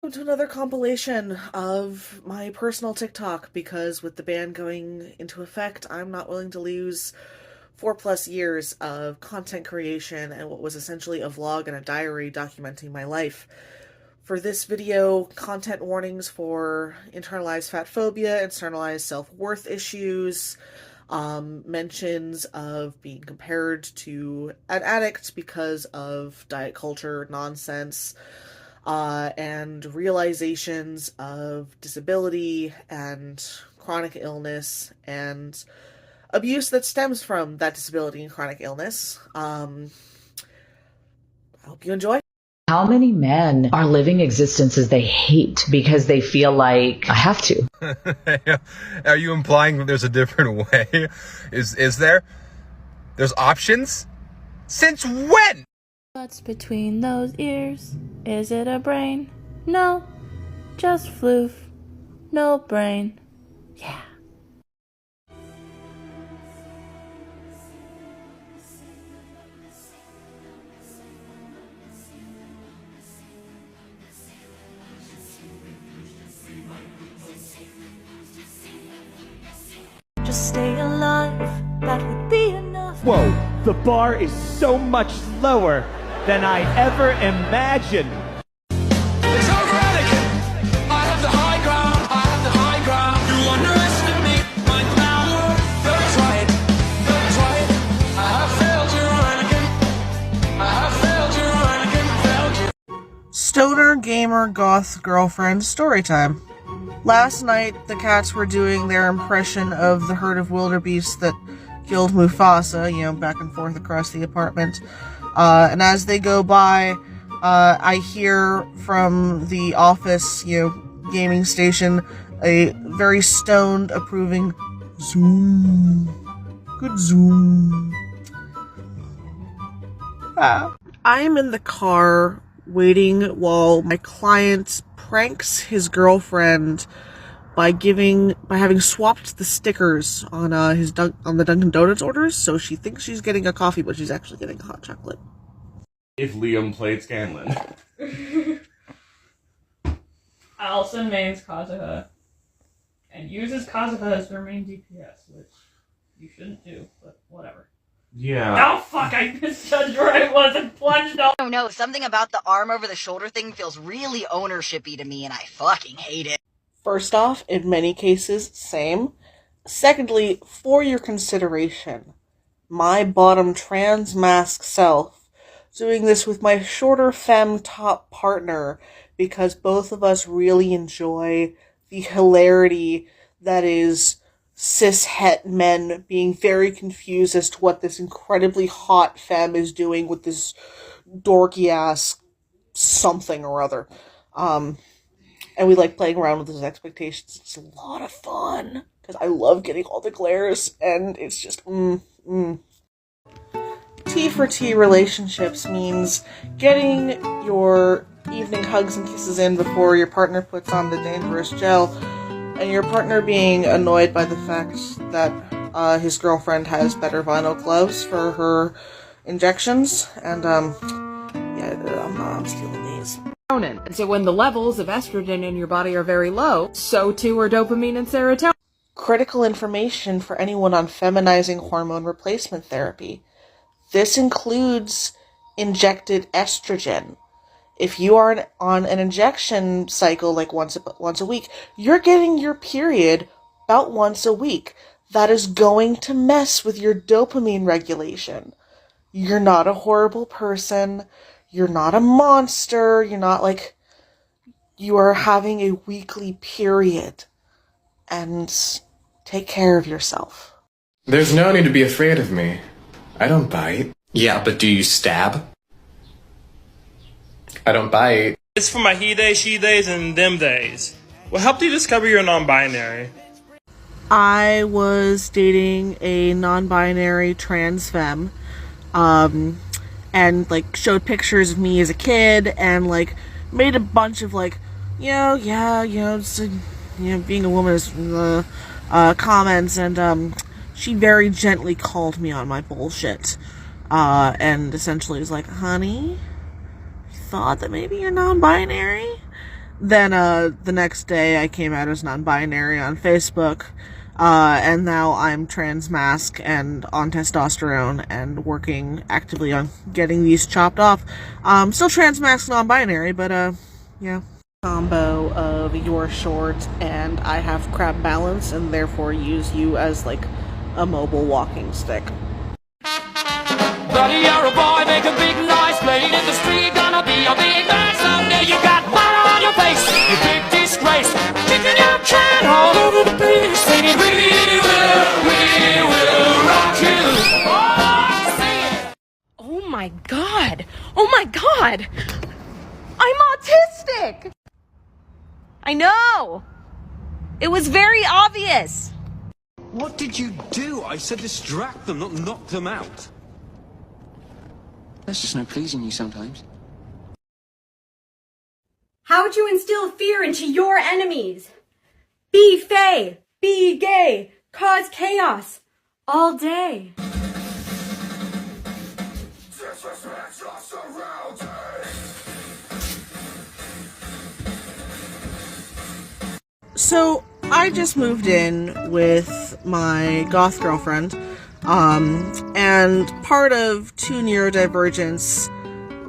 Welcome to another compilation of my personal TikTok, because with the ban going into effect, I'm not willing to lose 4+ years of content creation and what was essentially a vlog and a diary documenting my life. For this video, content warnings for internalized fat phobia, internalized self-worth issues, mentions of being compared to an addict because of diet culture nonsense, and realizations of disability and chronic illness and abuse that stems from that disability and chronic illness. I hope you enjoy. How many men are living existences they hate because they feel like I have to? Are you implying that there's a different way? Is there? There's options? Since when? What's between those ears? Is it a brain? No, just floof. No brain. Yeah. Just stay alive, that would be enough. Whoa, the bar is so much lower than I ever imagined. It's over, Anakin! I have the high ground, I have the high ground. You underestimate my power. That's right, I have failed you, Anakin. I have failed you, Anakin, failed you. Stoner gamer goth girlfriend storytime. Last night, the cats were doing their impression of the herd of wildebeest that killed Mufasa, back and forth across the apartment. And as they go by, I hear from the office, gaming station, a very stoned, approving zoom. Good zoom. I am in the car waiting while my client pranks his girlfriend by having swapped the stickers on the Dunkin' Donuts orders, so she thinks she's getting a coffee, but she's actually getting a hot chocolate. If Liam played Scanlan. Allison mains Kazuha and uses Kazuha as their main DPS, which you shouldn't do, but whatever. Yeah. Oh fuck, I misjudged where I was and plunged off. I don't know, something about the arm over the shoulder thing feels really ownership-y to me, and I fucking hate it. First off, in many cases, same. Secondly, for your consideration, my bottom trans mask self, doing this with my shorter femme top partner, because both of us really enjoy the hilarity that is cis-het men being very confused as to what this incredibly hot femme is doing with this dorky-ass something or other. And we like playing around with those expectations. It's a lot of fun, because I love getting all the glares, and it's just, T for T relationships means getting your evening hugs and kisses in before your partner puts on the dangerous gel, and your partner being annoyed by the fact that his girlfriend has better vinyl gloves for her injections, and I'm stealing these. And so when the levels of estrogen in your body are very low, so too are dopamine and serotonin. Critical information for anyone on feminizing hormone replacement therapy. This includes injected estrogen. If you are on an injection cycle like once a week, you're getting your period about once a week. That is going to mess with your dopamine regulation. You're not a horrible person. You're not a monster. You're not you are having a weekly period. And take care of yourself. There's no need to be afraid of me. I don't bite. Yeah, but do you stab? I don't bite. It's for my he days, she days, and them days. What helped you discover you're non-binary? I was dating a non-binary trans femme, and showed pictures of me as a kid, and made a bunch of being a woman is comments, and she very gently called me on my bullshit, and essentially was like, honey, thought that maybe you're non-binary? Then the next day I came out as non-binary on Facebook, and now I'm trans-masc and on testosterone and working actively on getting these chopped off. Still trans-masc, non-binary, but yeah. Combo of you're short and I have crab balance and therefore use you as like a mobile walking stick. Buddy, you're a boy, make a big noise, playing in the street, gonna be a big man someday. You got water on your face, you big disgrace, kicking your can all over the place, singing, we will rock you. Oh, sing it. Oh my god! Oh my god! I'm autistic! I know! It was very obvious! What did you do? I said distract them, not knock them out. That's just no pleasing you sometimes. How would you instill fear into your enemies? Be fey, be gay, cause chaos all day. So, I just moved in with my goth girlfriend, and part of two neurodivergents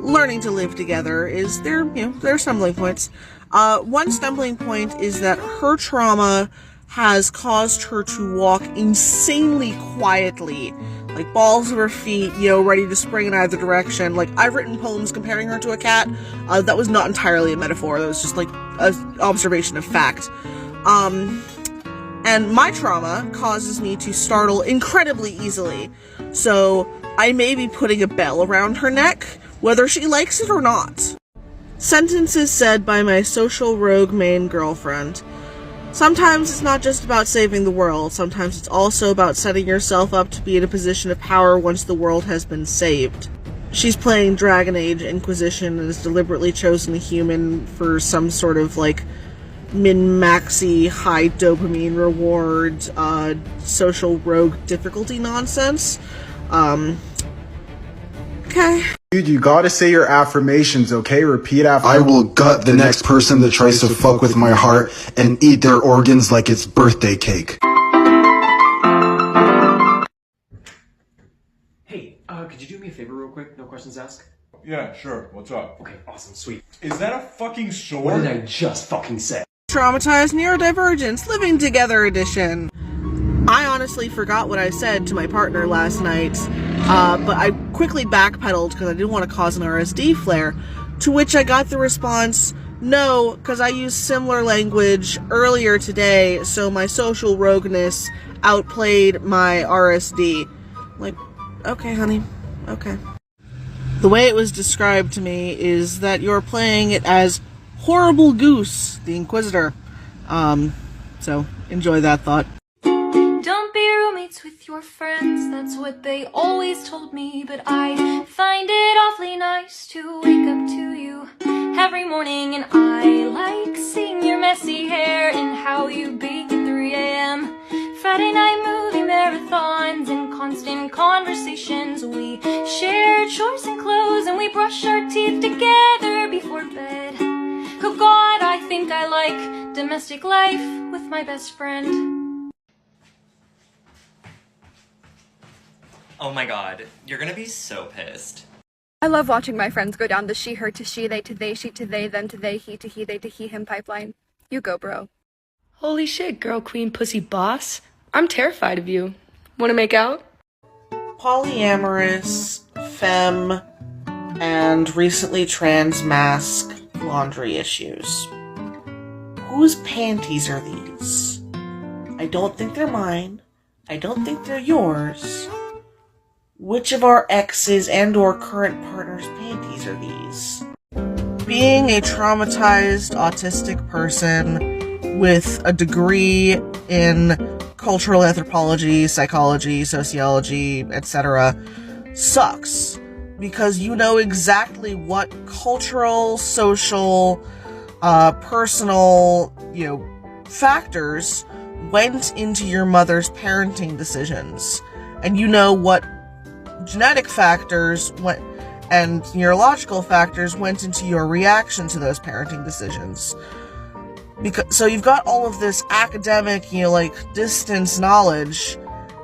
learning to live together is there are stumbling points. One stumbling point is that her trauma has caused her to walk insanely quietly, like balls of her feet, ready to spring in either direction. Like, I've written poems comparing her to a cat. That was not entirely a metaphor. That was just like an observation of fact. And my trauma causes me to startle incredibly easily. So I may be putting a bell around her neck, whether she likes it or not. Sentences said by my social rogue main girlfriend. Sometimes it's not just about saving the world, sometimes it's also about setting yourself up to be in a position of power once the world has been saved. She's playing Dragon Age Inquisition and has deliberately chosen a human for some sort of, like, min-maxy, high dopamine reward, social rogue difficulty nonsense. Okay. Dude, you gotta say your affirmations, okay? Repeat after. I will gut the next person that tries to fuck with my heart and eat their organs like it's birthday cake. Hey, could you do me a favor real quick? No questions asked? Yeah, sure. What's up? Okay, awesome, sweet. Is that a fucking sword? What did I just fucking say? Traumatized neurodivergence living together edition. I honestly forgot what I said to my partner last night, but I quickly backpedaled because I didn't want to cause an RSD flare, to which I got the response, no, because I used similar language earlier today, so my social rogueness outplayed my RSD. Like, okay, honey, okay. The way it was described to me is that you're playing it as Horrible Goose, the Inquisitor. So enjoy that thought. Don't be roommates with your friends, that's what they always told me. But I find it awfully nice to wake up to you every morning. And I like seeing your messy hair and how you bake at 3 a.m. Friday night movie marathons and constant conversations. We share chores and clothes and we brush our teeth together before bed. Oh God, I think I like domestic life with my best friend. Oh my god, you're gonna be so pissed. I love watching my friends go down the she, her to she, they to they, she to they, them to they, he to he, they to he, him pipeline. You go, bro. Holy shit, girl, queen, pussy, boss. I'm terrified of you. Wanna make out? Polyamorous, femme, and recently trans-masc laundry issues. Whose panties are these? I don't think they're mine. I don't think they're yours. Which of our exes and or current partners' panties are these? Being a traumatized autistic person with a degree in cultural anthropology, psychology, sociology, etc. sucks. Because you know exactly what cultural, social, personal, factors went into your mother's parenting decisions. And you know what genetic factors and neurological factors went into your reaction to those parenting decisions. So you've got all of this academic, distance knowledge,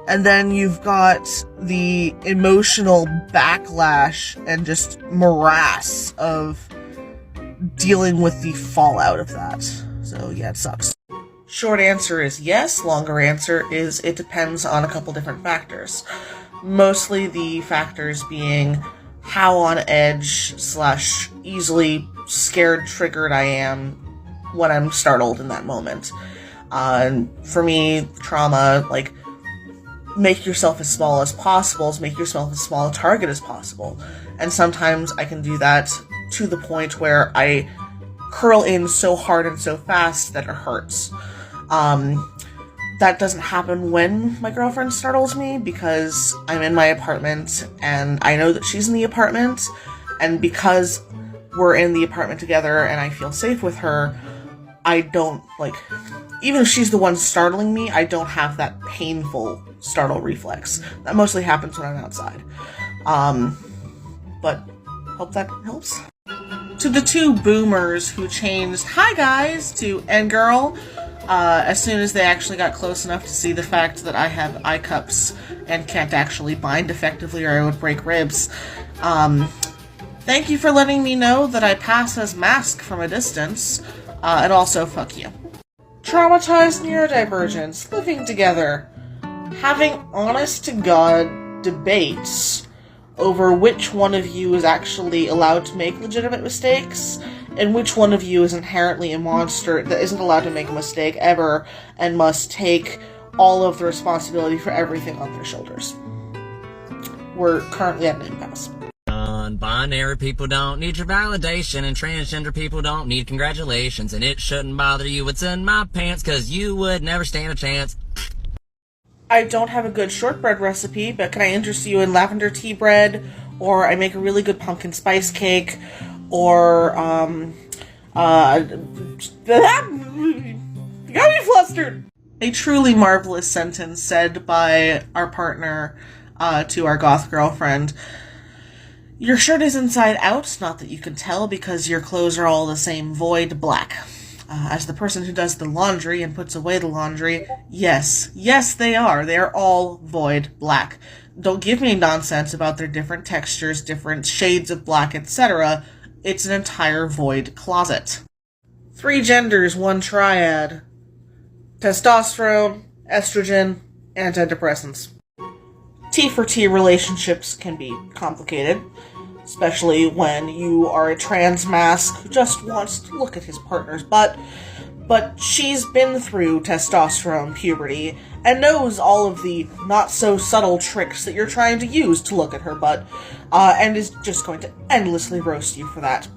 and then you've got the emotional backlash and just morass of dealing with the fallout of that. So yeah, it sucks. Short answer is yes. Longer answer is it depends on a couple different factors. Mostly the factors being how on edge / easily scared, triggered I am when I'm startled in that moment. For me, trauma, make yourself as small as possible, make yourself as small a target as possible. And sometimes I can do that to the point where I curl in so hard and so fast that it hurts. That doesn't happen when my girlfriend startles me, because I'm in my apartment and I know that she's in the apartment, and because we're in the apartment together and I feel safe with her, I don't, even if she's the one startling me, I don't have that painful startle reflex. That mostly happens when I'm outside. But hope that helps. To the two boomers who changed "hi guys" to "and girl" as soon as they actually got close enough to see the fact that I have eye cups and can't actually bind effectively or I would break ribs. Thank you for letting me know that I pass as mask from a distance, and also fuck you. Traumatized neurodivergents living together, having honest-to-God debates over which one of you is actually allowed to make legitimate mistakes, and which one of you is inherently a monster that isn't allowed to make a mistake ever, and must take all of the responsibility for everything on their shoulders. We're currently at an impasse. Non-binary people don't need your validation, and transgender people don't need congratulations, and it shouldn't bother you what's in my pants, cause you would never stand a chance. I don't have a good shortbread recipe, but can I interest you in lavender tea bread, or I make a really good pumpkin spice cake, or, you got me flustered! A truly marvelous sentence said by our partner, to our goth girlfriend. Your shirt is inside out, not that you can tell because your clothes are all the same void black. As the person who does the laundry and puts away the laundry, yes, they are. They are all void black. Don't give me nonsense about their different textures, different shades of black, etc. It's an entire void closet. 3 genders, 1 triad. Testosterone, estrogen, antidepressants. T for T relationships can be complicated, especially when you are a trans mask who just wants to look at his partner's butt, but she's been through testosterone puberty and knows all of the not-so-subtle tricks that you're trying to use to look at her butt, and is just going to endlessly roast you for that.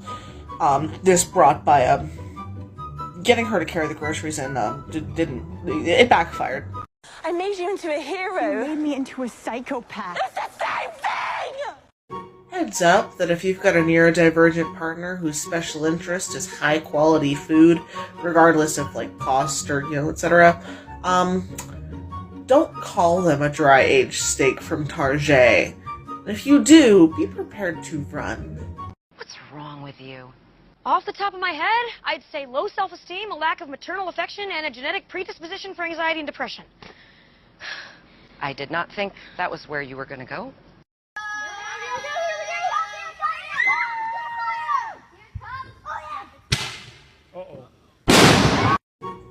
This brought by, getting her to carry the groceries in, it backfired. I made you into a hero. You made me into a psychopath. It's the same thing! Heads up that if you've got a neurodivergent partner whose special interest is high quality food, regardless of cost or etc., don't call them a dry aged steak from Target. If you do, be prepared to run. What's wrong with you? Off the top of my head, I'd say low self-esteem, a lack of maternal affection, and a genetic predisposition for anxiety and depression. I did not think that was where you were going to go.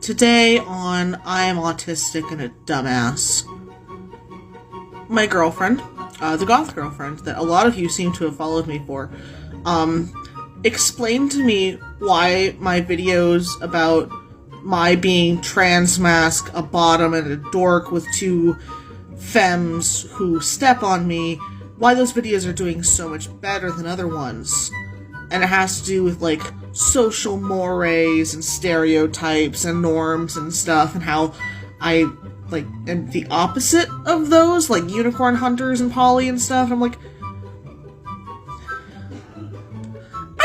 Today on I Am Autistic and a Dumbass, my girlfriend, the goth girlfriend that a lot of you seem to have followed me for, explained to me why my videos about my being trans mask, a bottom, and a dork with 2 femmes who step on me, why those videos are doing so much better than other ones. And it has to do with, social mores and stereotypes and norms and stuff, and how I, am the opposite of those, unicorn hunters and poly and stuff. I'm I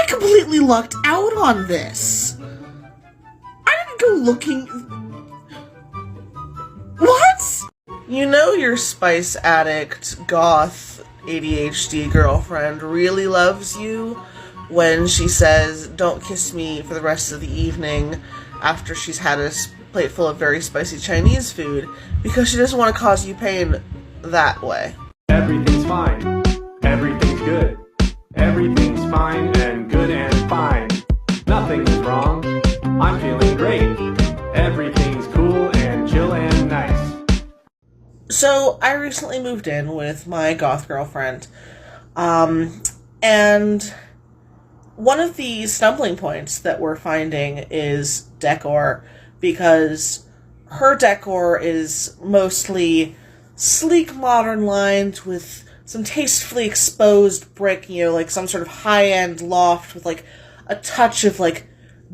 completely lucked out on this. I didn't go looking... What? You know your spice addict, goth, ADHD girlfriend really loves you when she says, "Don't kiss me for the rest of the evening," after she's had a plate full of very spicy Chinese food because she doesn't want to cause you pain that way. Everything's fine. Everything's good. Everything's fine and good and fine. Nothing is wrong. I'm feeling great. Everything's cool and chill and nice. So, I recently moved in with my goth girlfriend, and one of the stumbling points that we're finding is decor, because her decor is mostly sleek modern lines with some tastefully exposed brick, like some sort of high-end loft with like a touch of like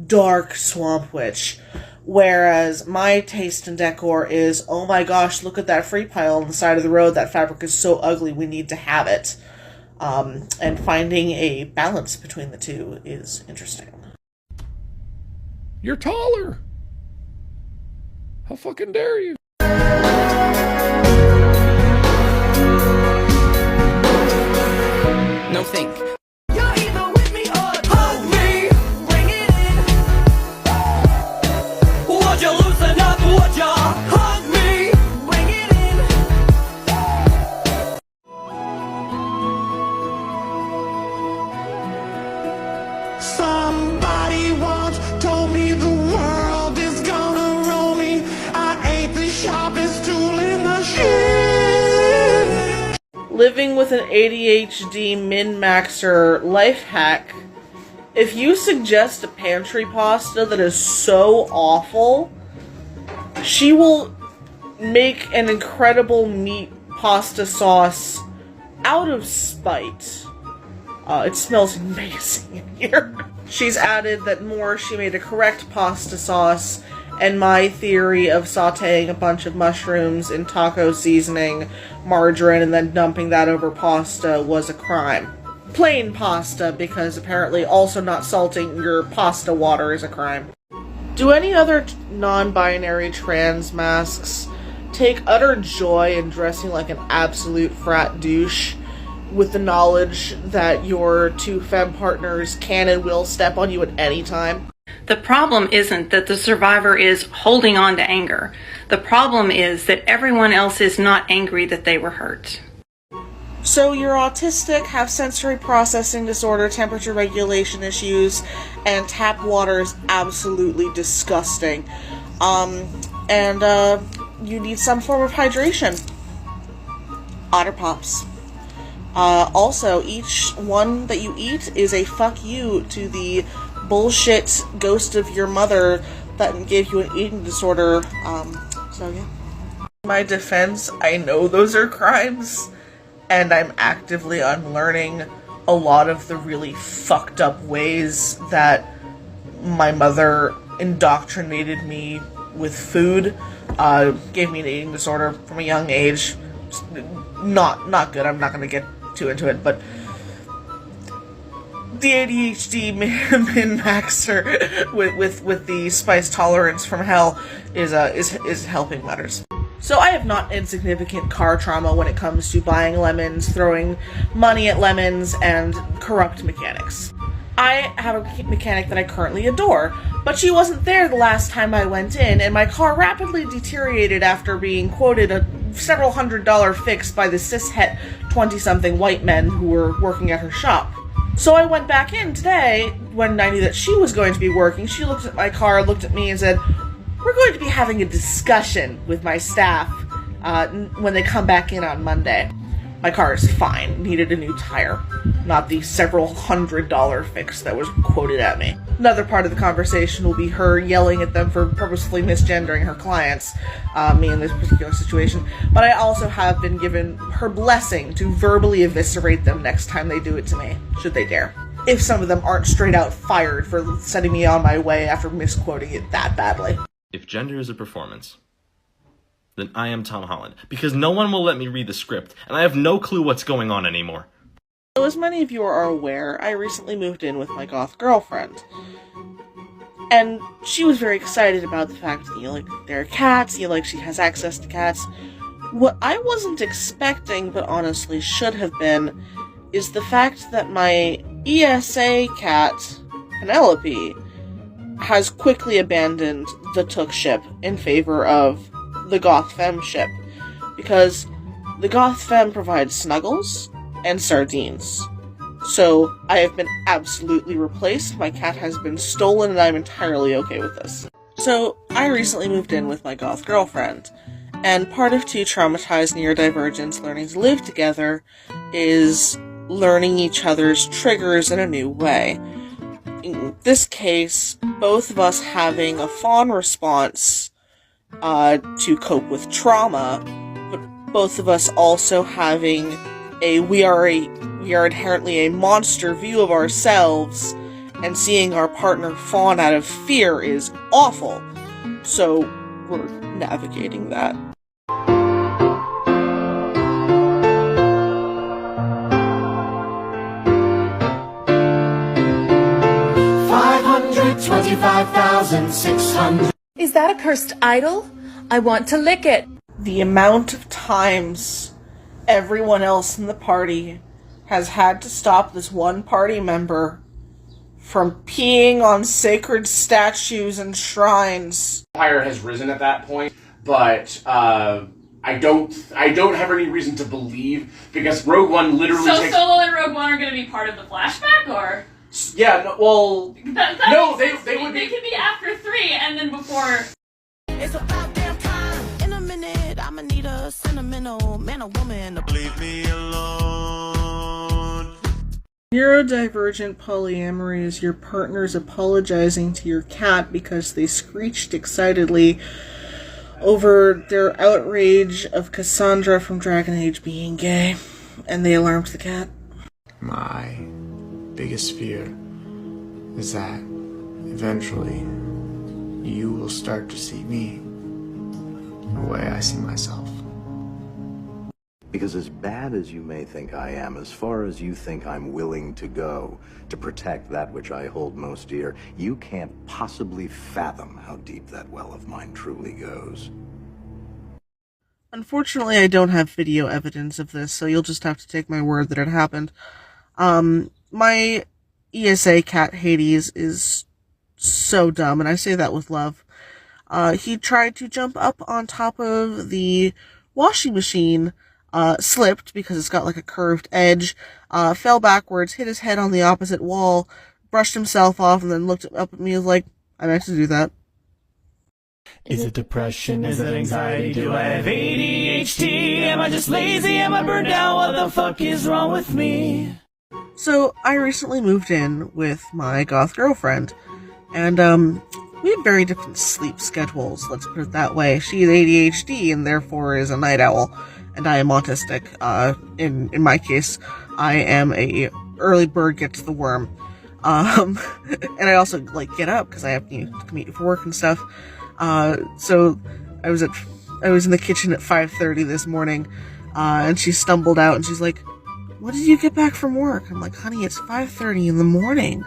dark swamp witch. Whereas my taste in decor is, oh my gosh, look at that free pile on the side of the road. That fabric is so ugly, we need to have it. And finding a balance between the two is interesting. You're taller. How fucking dare you? No think. Would you loosen up? Would you hug me? Bring it in. Somebody once told me the world is gonna roll me. I ain't the sharpest tool in the shed. Living with an ADHD min-maxer life hack. If you suggest a pantry pasta that is so awful, she will make an incredible meat pasta sauce out of spite. It smells amazing in here. She's added that she made a correct pasta sauce, and my theory of sauteing a bunch of mushrooms in taco seasoning, margarine, and then dumping that over pasta was a crime. Plain pasta, because apparently also not salting your pasta water is a crime. Do any other non-binary trans masks take utter joy in dressing like an absolute frat douche with the knowledge that your two femme partners can and will step on you at any time? The problem isn't that the survivor is holding on to anger. The problem is that everyone else is not angry that they were hurt. So you're autistic, have sensory processing disorder, temperature regulation issues, and tap water is absolutely disgusting. And you need some form of hydration. Otter Pops. Also, each one that you eat is a fuck you to the bullshit ghost of your mother that gave you an eating disorder. So yeah. In my defense, I know those are crimes. And I'm actively unlearning a lot of the really fucked up ways that my mother indoctrinated me with food. Gave me an eating disorder from a young age. Not good. I'm not going to get too into it, but the ADHD min-maxer with the spice tolerance from hell is helping matters. So I have not insignificant car trauma when it comes to buying lemons, throwing money at lemons, and corrupt mechanics. I have a mechanic that I currently adore, but she wasn't there the last time I went in, and my car rapidly deteriorated after being quoted a several $100 fix by the cishet 20-something white men who were working at her shop. So I went back in today, when I knew that she was going to be working. She looked at my car, looked at me, and said, "We're going to be having a discussion with my staff when they come back in on Monday." My car is fine, needed a new tire, not the several $100 fix that was quoted at me. Another part of the conversation will be her yelling at them for purposefully misgendering her clients, me in this particular situation, but I also have been given her blessing to verbally eviscerate them next time they do it to me, should they dare. If some of them aren't straight out fired for sending me on my way after misquoting it that badly. If gender is a performance, then I am Tom Holland, because no one will let me read the script, and I have no clue what's going on anymore. So as many of you are aware, I recently moved in with my goth girlfriend. And she was very excited about the fact that, there are cats, she has access to cats. What I wasn't expecting, but honestly should have been, is the fact that my ESA cat, Penelope, has quickly abandoned the Took ship in favor of the Goth Femme ship, because the Goth Femme provides snuggles and sardines. So I have been absolutely replaced, my cat has been stolen, and I'm entirely okay with this. So I recently moved in with my goth girlfriend, and part of two traumatized neurodivergents learning to live together is learning each other's triggers in a new way. In this case, both of us having a fawn response to cope with trauma, but both of us also having we are inherently a monster view of ourselves, and seeing our partner fawn out of fear is awful. So we're navigating that. $525,600. Is that a cursed idol? I want to lick it. The amount of times everyone else in the party has had to stop this one party member from peeing on sacred statues and shrines. Empire has risen at that point, but I don't have any reason to believe, because Rogue One literally takes... Solo and Rogue One are going to be part of the flashback, or? Yeah, no, well... No, they could be after 3 and then before... It's about damn time. In a minute, I'ma need a sentimental man or woman to leave me alone. Neurodivergent polyamory is your partners apologizing to your cat because they screeched excitedly over their outrage of Cassandra from Dragon Age being gay, and they alarmed the cat. My biggest fear is that eventually you will start to see me the way I see myself. Because as bad as you may think I am, as far as you think I'm willing to go to protect that which I hold most dear, you can't possibly fathom how deep that well of mine truly goes. Unfortunately, I don't have video evidence of this, so you'll just have to take my word that it happened. My ESA cat, Hades, is so dumb, and I say that with love. He tried to jump up on top of the washing machine, slipped because it's got like a curved edge, fell backwards, hit his head on the opposite wall, brushed himself off, and then looked up at me and was like, I meant to do that. Is it depression? Is it anxiety? Do I have ADHD? Am I just lazy? Am I burned out? What the fuck is wrong with me? So, I recently moved in with my goth girlfriend, and, we have very different sleep schedules, let's put it that way. She has ADHD and therefore is a night owl, and I am autistic. In my case, I am a early bird gets the worm. And I also, like, get up, because I have to commute for work and stuff. So, I was in the kitchen at 5:30 this morning, and she stumbled out, and she's like, "When did you get back from work?" I'm like, "Honey, it's 5:30 in the morning."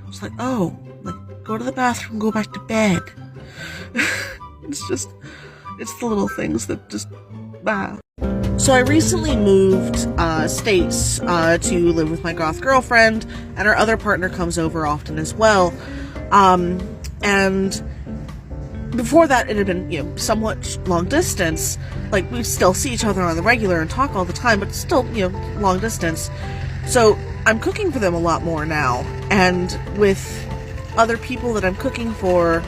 She's like, "Oh, like, go to the bathroom, go back to bed." It's the little things that just, So I recently moved states to live with my goth girlfriend, and our other partner comes over often as well. And before that, it had been, somewhat long distance. Like, we'd still see each other on the regular and talk all the time, but still, long distance. So I'm cooking for them a lot more now, and with other people that I'm cooking for,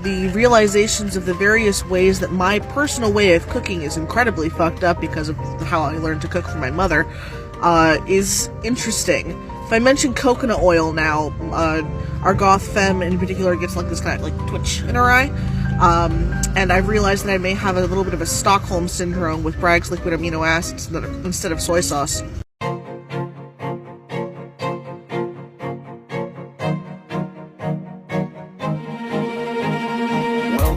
the realizations of the various ways that my personal way of cooking is incredibly fucked up because of how I learned to cook for my mother, is interesting. If I mention coconut oil now, our goth femme in particular gets like this kind of like twitch in her eye, and I've realized that I may have a little bit of a Stockholm syndrome with Bragg's liquid amino acids instead of soy sauce.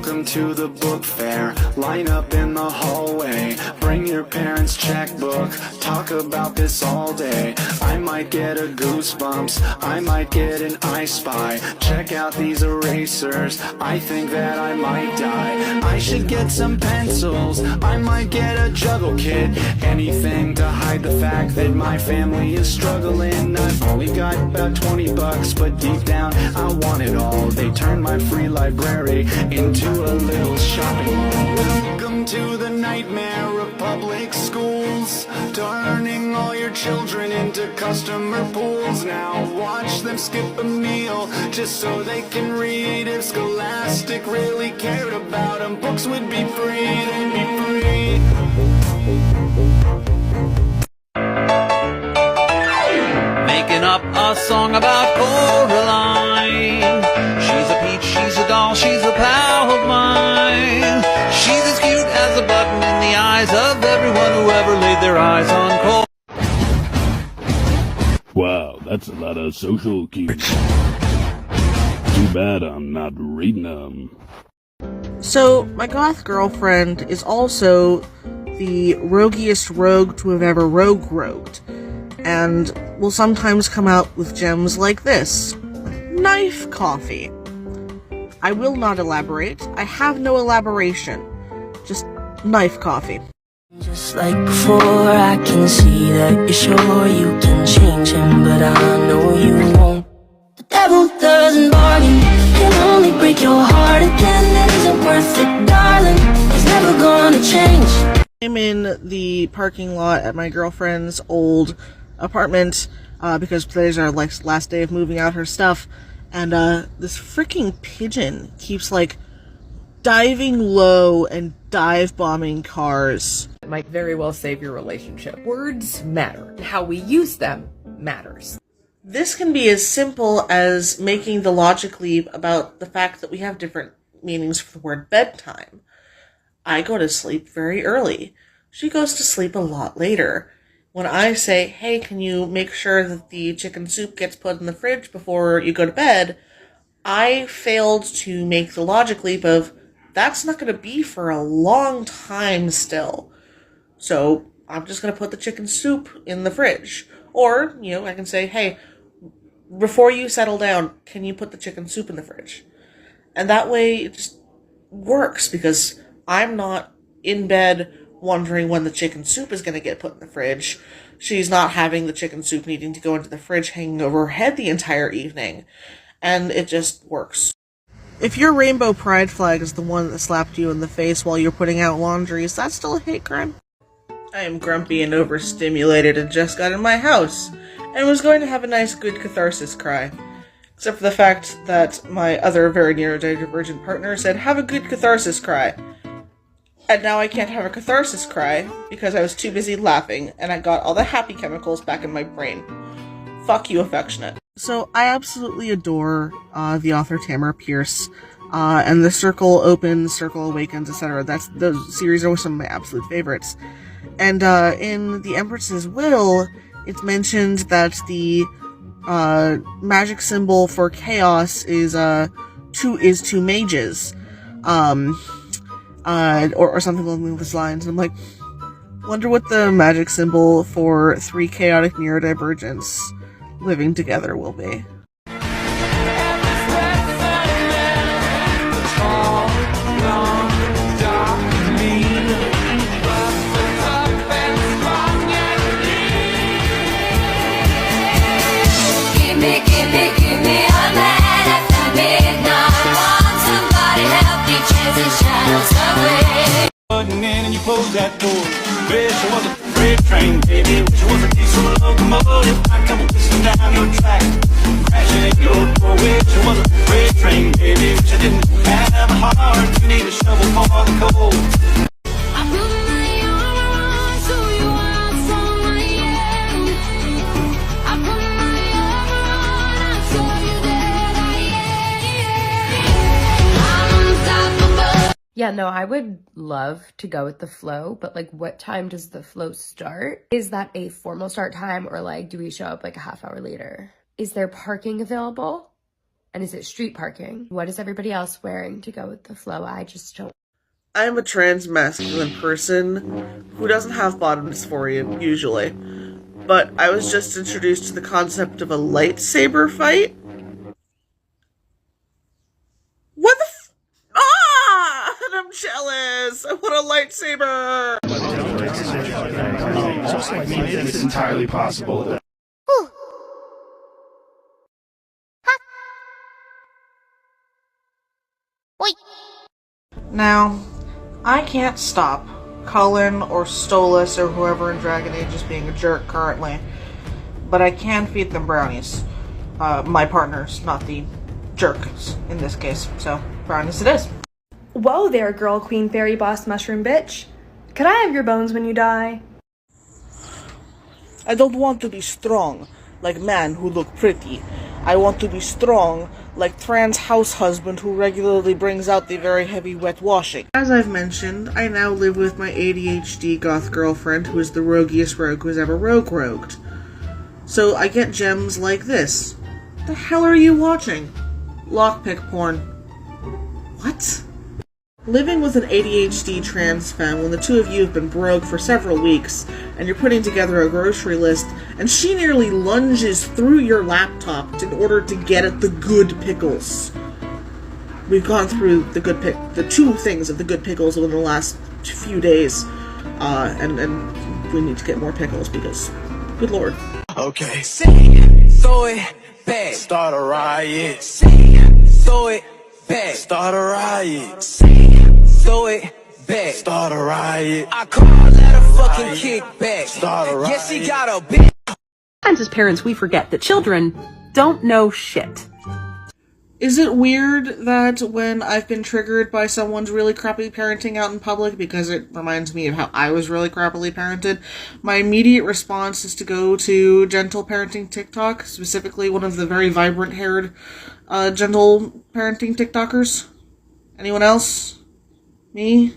Welcome to the book fair. Line up in the hallway. Bring your parents' checkbook. Talk about this all day. I might get a goosebumps. I might get an I spy. Check out these erasers. I think that I might die. I should get some pencils. I might get a juggle kit. Anything to hide the fact that my family is struggling. I've only got about $20, but deep down I want it all. They turned my free library into a little shopping mall. Welcome to the nightmare of public schools, turning all your children into customer pools. Now watch them skip a meal just so they can read. If Scholastic really cared about them, books would be free, they'd be free. Making up a song about Coraline. She's a peach, she's a doll, she's a pal of mine. She's as cute as a button in the eyes of everyone who ever laid their eyes on Coraline. Wow, that's a lot of social cues. Too bad I'm not reading them. So, my goth girlfriend is also the roguiest rogue to have ever rogued, and will sometimes come out with gems like this. Knife coffee. I will not elaborate. I have no elaboration. Just knife coffee. Just like before, I can see that you're sure you can change him, but I know you won't. The devil doesn't bargain, can only break your heart again. It isn't worth it, darling, he's never gonna change. I'm in the parking lot at my girlfriend's old apartment, because today's our last day of moving out her stuff, and this freaking pigeon keeps diving low and dive bombing cars. It might very well save your relationship. Words matter. How we use them matters. This can be as simple as making the logic leap about the fact that we have different meanings for the word bedtime. I go to sleep very early. She goes to sleep a lot later. When I say, hey, can you make sure that the chicken soup gets put in the fridge before you go to bed, I failed to make the logic leap of, that's not going to be for a long time still. So I'm just going to put the chicken soup in the fridge. Or, I can say, hey, before you settle down, can you put the chicken soup in the fridge? And that way it just works, because I'm not in bed wondering when the chicken soup is going to get put in the fridge. She's not having the chicken soup needing to go into the fridge hanging over her head the entire evening. And it just works. If your rainbow pride flag is the one that slapped you in the face while you're putting out laundry, is that still a hate crime? I am grumpy and overstimulated and just got in my house, and was going to have a nice good catharsis cry. Except for the fact that my other very neurodivergent partner said, have a good catharsis cry. And now I can't have a catharsis cry because I was too busy laughing and I got all the happy chemicals back in my brain. Fuck you, affectionate. So I absolutely adore the author Tamara Pierce, and The Circle Opens, Circle Awakens, etc. Those series are some of my absolute favorites. And in The Empress's Will, it's mentioned that the magic symbol for chaos is two mages. Or something along those lines. And I'm like, wonder what the magic symbol for three chaotic neurodivergents living together will be. Give me a man after midnight. Want somebody help me chase the shadows away. Button in and you close that door. Wish I was a freight train, baby. Wish I was a diesel locomotive. I come whistling down your track, crashing in your door. Wish I was a freight train, baby. Wish I didn't have a heart. You need a shovel for the cold. I put my arm around so you are someone I am. I put my arm around and show you that I am. I'm unstoppable. Yeah, no, I would love to go with the flow, but what time does the flow start? Is that a formal start time, or do we show up a half hour later? Is there parking available? And is it street parking? What is everybody else wearing to go with the flow? I just don't. I'm a trans masculine person who doesn't have bottom dysphoria, usually. But I was just introduced to the concept of a lightsaber fight. What the I'm jealous! I want a lightsaber! I mean, it is entirely possible that... Now, I can't stop Cullen or Stolas or whoever in Dragon Age is being a jerk currently, but I can feed them brownies. My partners, not the jerks in this case, so brownies it is. Whoa there, girl queen fairy boss mushroom bitch. Could I have your bones when you die? I don't want to be strong, like men who look pretty. I want to be strong, like trans house husband who regularly brings out the very heavy wet washing. As I've mentioned, I now live with my ADHD goth girlfriend who is the roguiest rogue who's ever rogued. So I get gems like this. The hell are you watching? Lockpick porn. What? Living with an ADHD trans femme when the two of you have been broke for several weeks, and you're putting together a grocery list, and she nearly lunges through your laptop in order to get at the good pickles. We've gone through the two things of the good pickles within the last few days, and we need to get more pickles because, good lord. Okay. Throw it back. Start a riot. Throw it back. Start a riot. Throw it back. Start a riot. I call that a fucking kickback. Start a riot. Yes, she got a bitch. Sometimes as parents we forget that children don't know shit. Is it weird that when I've been triggered by someone's really crappy parenting out in public, because it reminds me of how I was really crappily parented, my immediate response is to go to gentle parenting TikTok, specifically one of the very vibrant-haired gentle parenting TikTokers? Anyone else? Me?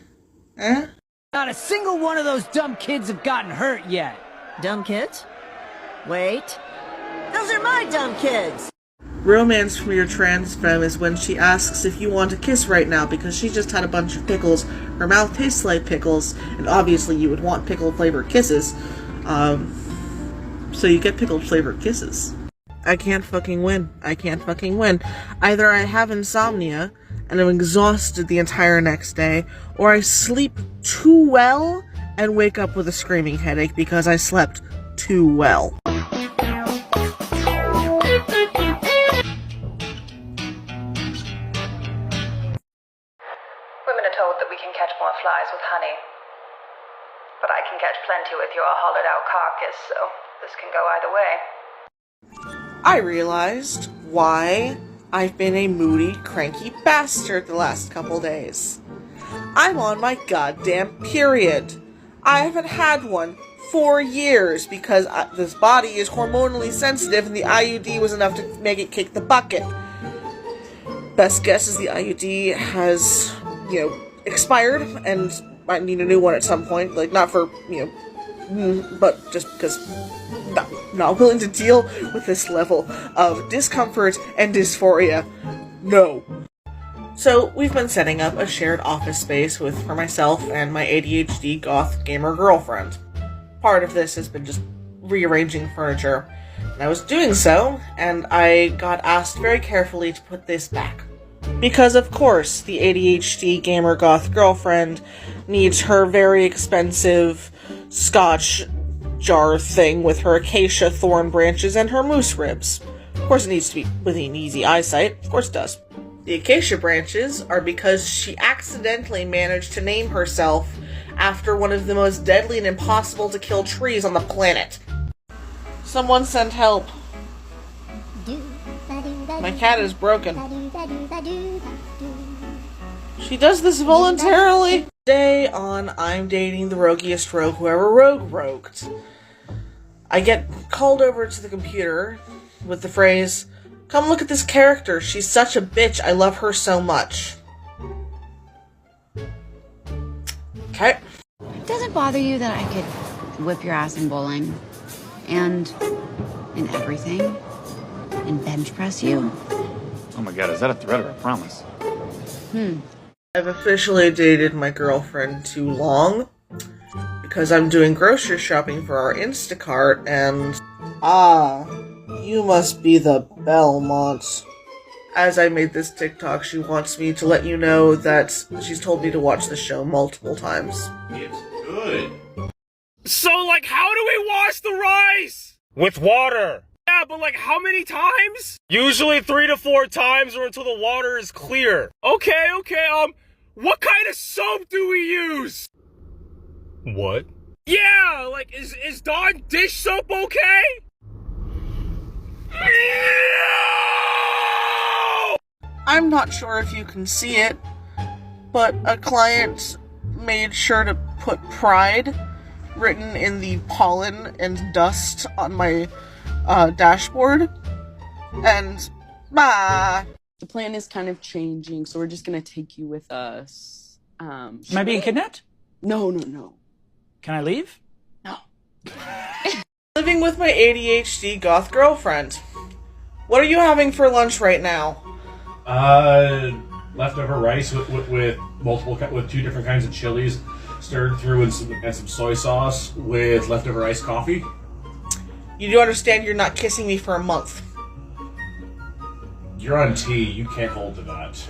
Eh? Not a single one of those dumb kids have gotten hurt yet. Dumb kids? Wait. Those are my dumb kids! Romance from your trans femme is when she asks if you want a kiss right now because she just had a bunch of pickles. Her mouth tastes like pickles, and obviously you would want pickle-flavored kisses. So you get pickle-flavored kisses. I can't fucking win. I can't fucking win. Either I have insomnia, and I'm exhausted the entire next day, or I sleep too well and wake up with a screaming headache because I slept too well. Women are told that we can catch more flies with honey, but I can catch plenty with your hollowed-out carcass, so this can go either way. I realized why I've been a moody, cranky bastard the last couple days. I'm on my goddamn period. I haven't had one for years because this body is hormonally sensitive and the IUD was enough to make it kick the bucket. Best guess is the IUD has, expired and might need a new one at some point. Like, not for, but just because I'm not willing to deal with this level of discomfort and dysphoria. No. So, we've been setting up a shared office space for myself and my ADHD goth gamer girlfriend. Part of this has been just rearranging furniture. And I was doing so, and I got asked very carefully to put this back. Because, of course, the ADHD gamer goth girlfriend needs her very expensive Scotch jar thing with her acacia thorn branches and her moose ribs. Of course it needs to be within easy eyesight. Of course it does. The acacia branches are because she accidentally managed to name herself after one of the most deadly and impossible to kill trees on the planet. Someone send help. My cat is broken. She does this voluntarily. Today on I'm Dating the Roguiest Rogue Who Ever Rogued. I get called over to the computer with the phrase, "Come look at this character. She's such a bitch. I love her so much." Okay. Does it bother you that I could whip your ass in bowling? And in everything? And bench press you? Oh my god, is that a threat or a promise? I've officially dated my girlfriend too long because I'm doing grocery shopping for our Instacart and... Ah, you must be the Belmont. As I made this TikTok, she wants me to let you know that she's told me to watch the show multiple times. It's good. So, like, how do we wash the rice? With water. Yeah, but like, how many times? Usually 3 to 4 times or until the water is clear. Okay, what kind of soap do we use? What? Yeah, like, is Dawn dish soap okay? I'm not sure if you can see it, but a client made sure to put pride written in the pollen and dust on my dashboard, and the plan is kind of changing, so we're just gonna take you with us. Am I being kidnapped? No. Can I leave? living with my ADHD goth girlfriend. What are you having for lunch right now? Leftover rice with 2 different kinds of chilies, stirred through and some soy sauce with leftover iced coffee. You do understand you're not kissing me for a month. You're on tea. You can't hold to that.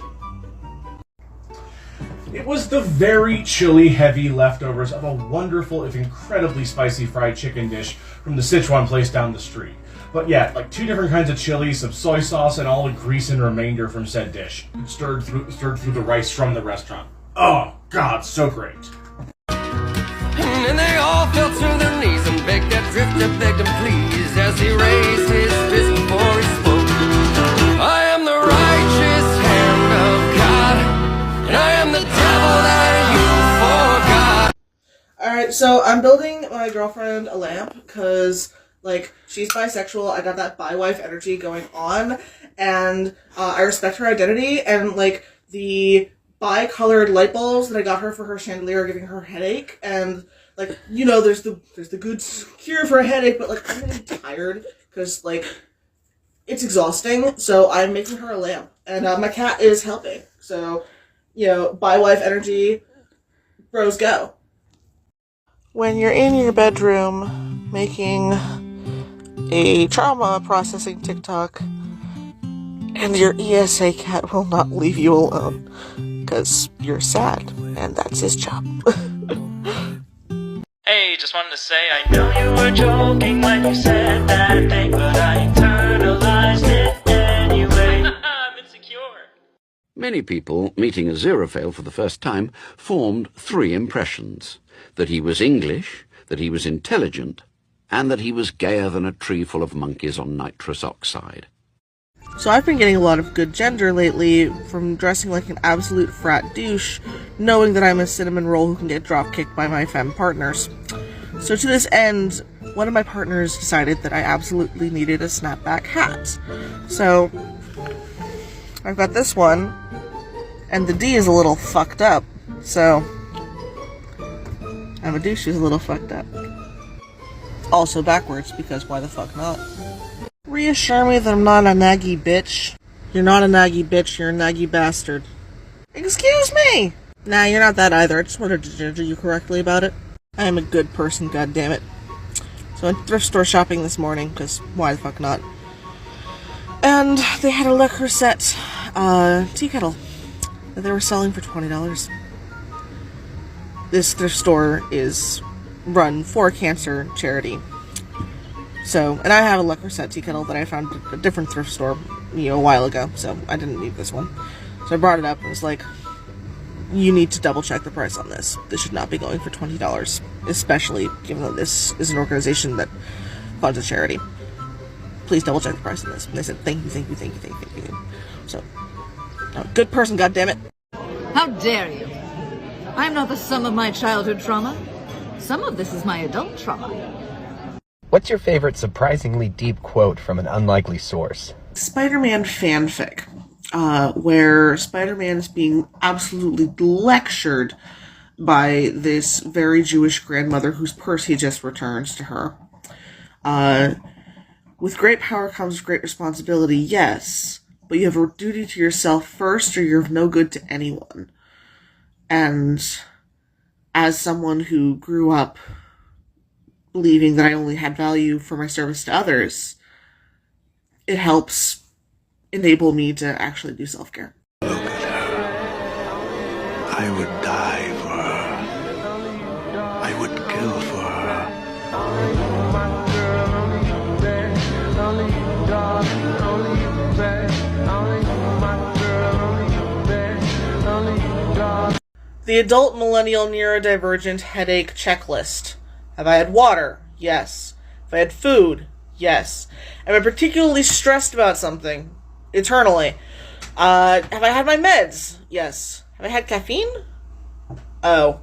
It was the very chili heavy leftovers of a wonderful, if incredibly spicy fried chicken dish from the Sichuan place down the street. But yeah, like 2 different kinds of chili, some soy sauce, and all the grease and remainder from said dish. Stirred through the rice from the restaurant. Oh God, so great. And they all fell to their knees and begged that drifter, begged him please, as he raised his fist before he spoke. I am the righteous hand of God, and I am the devil that you forgot. Alright, so I'm building my girlfriend a lamp, because, like, she's bisexual, I got that bi-wife energy going on, and I respect her identity, and, like, the bi-colored light bulbs that I got her for her chandelier are giving her a headache, and, like, you know, there's the good cure for a headache, but, like, I'm getting tired, because, like, it's exhausting, so I'm making her a lamp, and my cat is helping, so, you know, bi-wife energy, bros go. When you're in your bedroom making a trauma processing TikTok, and your ESA cat will not leave you alone, because you're sad, and that's his job. Hey, just wanted to say, I know you were joking when you said that thing, but I internalized it anyway. I'm insecure. Many people, meeting Aziraphale for the first time, formed 3 impressions. That he was English, that he was intelligent, and that he was gayer than a tree full of monkeys on nitrous oxide. So I've been getting a lot of good gender lately from dressing like an absolute frat douche, knowing that I'm a cinnamon roll who can get drop-kicked by my femme partners. So to this end, one of my partners decided that I absolutely needed a snapback hat. So I've got this one, and the D is a little fucked up, so I'm a douche who's a little fucked up. Also backwards, because why the fuck not? Reassure me that I'm not a naggy bitch. You're not a naggy bitch, you're a naggy bastard. Excuse me! Nah, you're not that either. I just wanted to judge you correctly about it. I am a good person, goddammit. So I went thrift store shopping this morning, because why the fuck not? And they had a Le Creuset tea kettle that they were selling for $20. This thrift store is run for cancer charity. So, and I have a Le Creuset tea kettle that I found at a different thrift store, a while ago, so I didn't need this one. So I brought it up and was like, you need to double check the price on this. This should not be going for $20, especially given that this is an organization that funds a charity. Please double check the price on this. And they said, thank you. So, good person, goddammit. How dare you? I'm not the sum of my childhood trauma. Some of this is my adult trauma. What's your favorite surprisingly deep quote from an unlikely source? Spider-Man fanfic, where Spider-Man is being absolutely lectured by this very Jewish grandmother whose purse he just returns to her. With great power comes great responsibility, yes, but you have a duty to yourself first or you're of no good to anyone. And as someone who grew up believing that I only had value for my service to others, it helps enable me to actually do self-care. I would die for her. I would kill for her. The adult millennial neurodivergent headache checklist. Have I had water? Yes. Have I had food? Yes. Am I particularly stressed about something? Eternally. Have I had my meds? Yes. Have I had caffeine? Oh.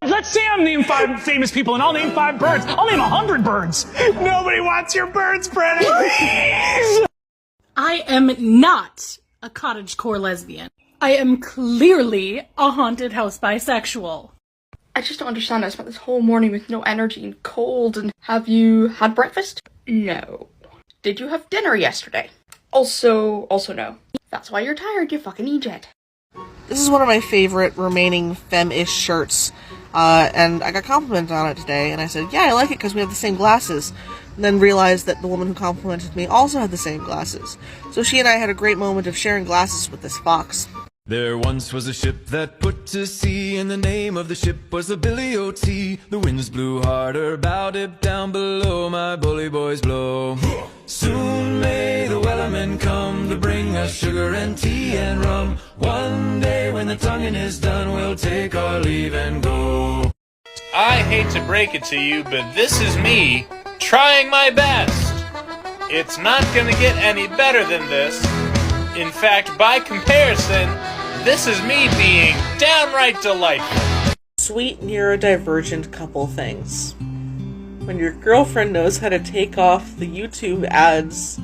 Let's say I'm named 5 famous people and I'll name 5 birds. I'll name 100 birds. Nobody wants your birds, Brennan. Please! I am not a cottagecore lesbian. I am clearly a haunted house bisexual. I just don't understand. I spent this whole morning with no energy and cold. And have you had breakfast? No. Did you have dinner yesterday? Also no. That's why you're tired, you fucking idiot. This is one of my favorite remaining femme-ish shirts, and I got complimented on it today, and I said, yeah, I like it because we have the same glasses, and then realized that the woman who complimented me also had the same glasses. So she and I had a great moment of sharing glasses with this fox. There once was a ship that put to sea, and the name of the ship was the Billy O.T. The winds blew harder, bowed it down below, my bully boys blow. Soon may the wellerman come to bring us sugar and tea and rum. One day when the tonguing is done, we'll take our leave and go. I hate to break it to you, but this is me trying my best. It's not gonna get any better than this. In fact, by comparison, this is me being downright delightful. Sweet neurodivergent couple things. When your girlfriend knows how to take off the YouTube ads,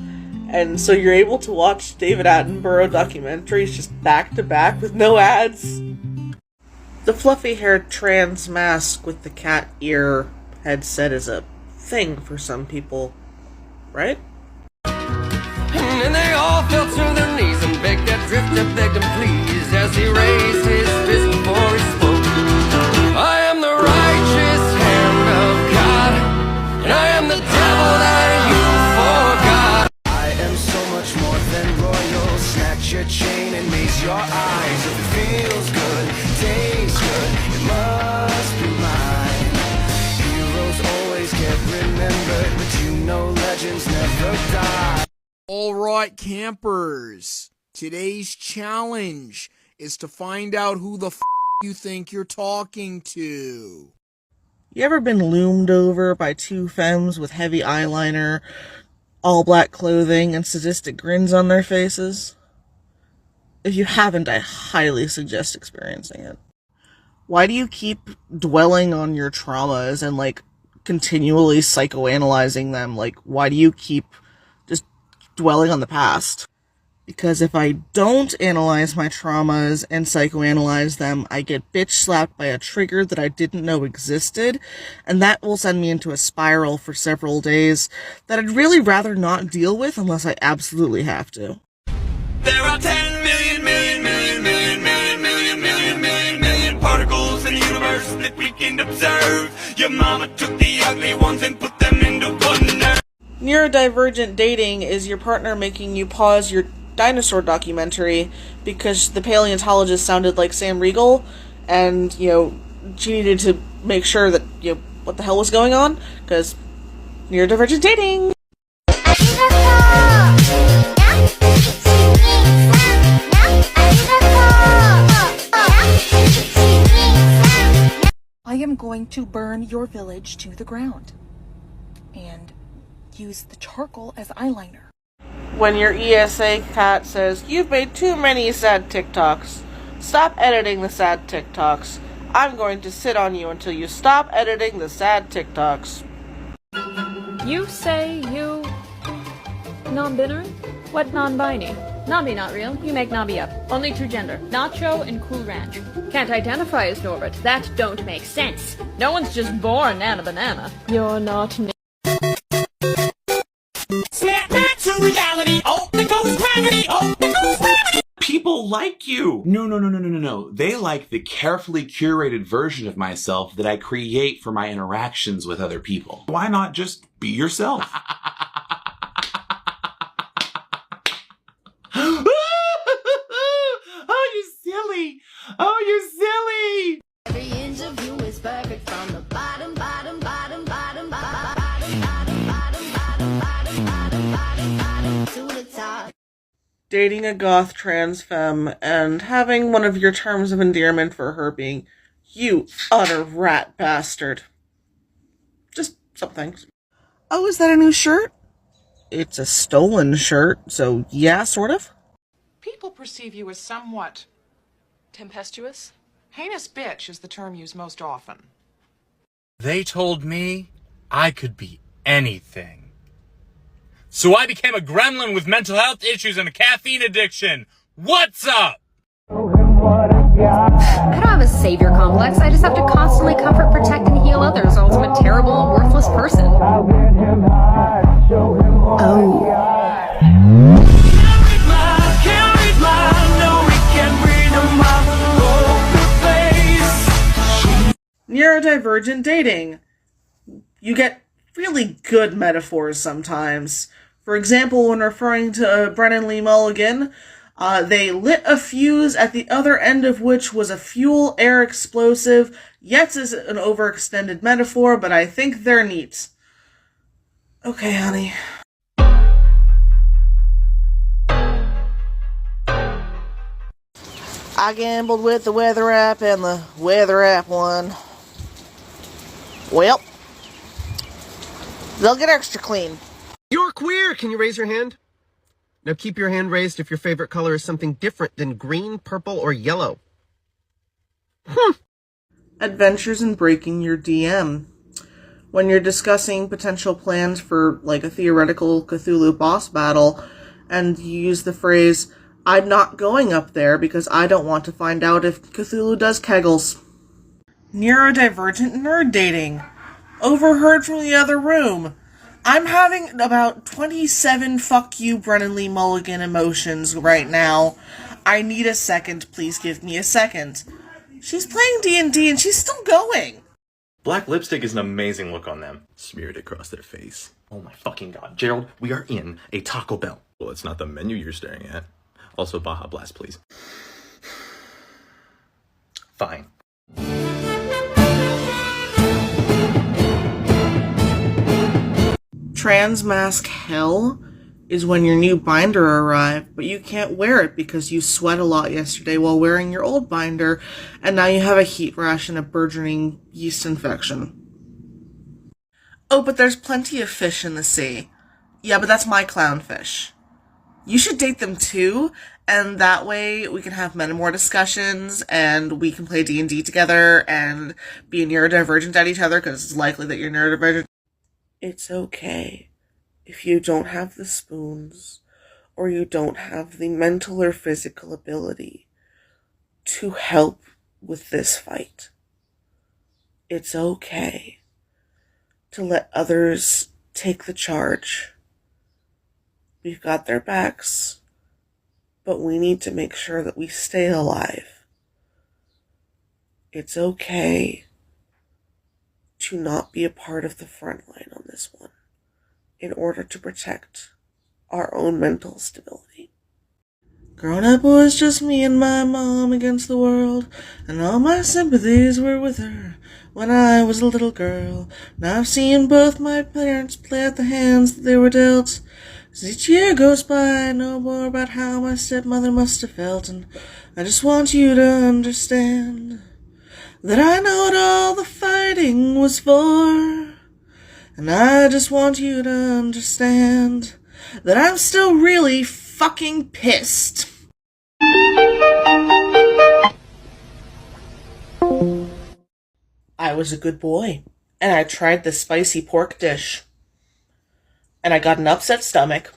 and so you're able to watch David Attenborough documentaries just back to back with no ads. The fluffy-haired trans mask with the cat ear headset is a thing for some people, right? And they all fell to their knees and begged that drifter, begged him please, as he raised his fist before he spoke. I am the righteous hand of God, and I am the devil that you forgot. I am so much more than royal. Snatch your chain and mace your eyes. If it feels good, tastes good, it must be mine. Heroes always get remembered, but you know legends never die. Alright, campers. Today's challenge is to find out who the you think you're talking to. You ever been loomed over by two femmes with heavy eyeliner, all black clothing, and sadistic grins on their faces? If you haven't, I highly suggest experiencing it. Why do you keep dwelling on your traumas and, continually psychoanalyzing them? Why do you keep just dwelling on the past? Because if I don't analyze my traumas and psychoanalyze them, I get bitch slapped by a trigger that I didn't know existed, and that will send me into a spiral for several days that I'd really rather not deal with unless I absolutely have to. There are 10 million particles in the universe that we can observe. Your mama took the ugly ones and put them into one nerve. Neurodivergent dating is your partner making you pause your dinosaur documentary because the paleontologist sounded like Sam Riegel, and, she needed to make sure that, what the hell was going on, because neurodivergent dating! I am going to burn your village to the ground and use the charcoal as eyeliner. When your ESA cat says, "You've made too many sad TikToks. Stop editing the sad TikToks. I'm going to sit on you until you stop editing the sad TikToks." You say you non-binary? What non-binary? Nabi not real. You make Nabi up. Only true gender. Nacho and Cool Ranch. Can't identify as Norbert. That don't make sense. No one's just born Nana Banana. You're not Snap back to reality. Oh, there goes gravity. Oh, there goes gravity. People like you. No. They like the carefully curated version of myself that I create for my interactions with other people. Why not just be yourself? Oh, you silly. Oh, you're silly. Every inch of you is perfect from the bottom, bottom, bottom, bottom, bottom, to the top. Dating a goth trans femme and having one of your terms of endearment for her being, "You utter rat bastard." Just some things. Oh, is that a new shirt? It's a stolen shirt, so yeah, sort of. People perceive you as somewhat tempestuous. heinous bitch is the term used most often. They told me I could be anything. So I became a gremlin with mental health issues and a caffeine addiction. What's up? I don't have a savior complex. I just have to constantly comfort, protect, and heal others, or else I'm a terrible and worthless person. Oh. Neurodivergent dating. You get really good metaphors sometimes. For example, when referring to Brennan Lee Mulligan, they lit a fuse at the other end of which was a fuel air explosive. Yes, is an overextended metaphor, but I think they're neat. Okay, honey. I gambled with the weather app and the weather app won. Well, they'll get extra clean. You're queer! Can you raise your hand? Now keep your hand raised if your favorite color is something different than green, purple, or yellow. Adventures in breaking your DM. When you're discussing potential plans for, like, a theoretical Cthulhu boss battle, and you use the phrase, "I'm not going up there because I don't want to find out if Cthulhu does kegels." Neurodivergent nerd dating. Overheard from the other room. I'm having about 27 fuck you Brennan Lee Mulligan emotions right now. I need a second, please give me a second. She's playing D&D and she's still going. Black lipstick is an amazing look on them. Smeared across their face. Oh my fucking god. Gerald, we are in a Taco Bell. Well, it's not the menu you're staring at. Also, Baja Blast, please. Fine. Transmask hell is when your new binder arrived, but you can't wear it because you sweat a lot yesterday while wearing your old binder, and now you have a heat rash and a burgeoning yeast infection. Oh, but there's plenty of fish in the sea. Yeah, but that's my clownfish. You should date them too, and that way we can have metamor discussions, and we can play D&D together, and be neurodivergent at each other, because it's likely that you're neurodivergent. It's okay if you don't have the spoons, or you don't have the mental or physical ability to help with this fight. It's okay to let others take the charge. We've got their backs, but we need to make sure that we stay alive. It's okay to not be a part of the front line on this one in order to protect our own mental stability. Growing up was just me and my mom against the world, and all my sympathies were with her when I was a little girl. Now I've seen both my parents play at the hands that they were dealt. As each year goes by, I know more about how my stepmother must have felt, and I just want you to understand that I know what all the fighting was for. And I just want you to understand that I'm still really fucking pissed. I was a good boy, and I tried the spicy pork dish. And I got an upset stomach,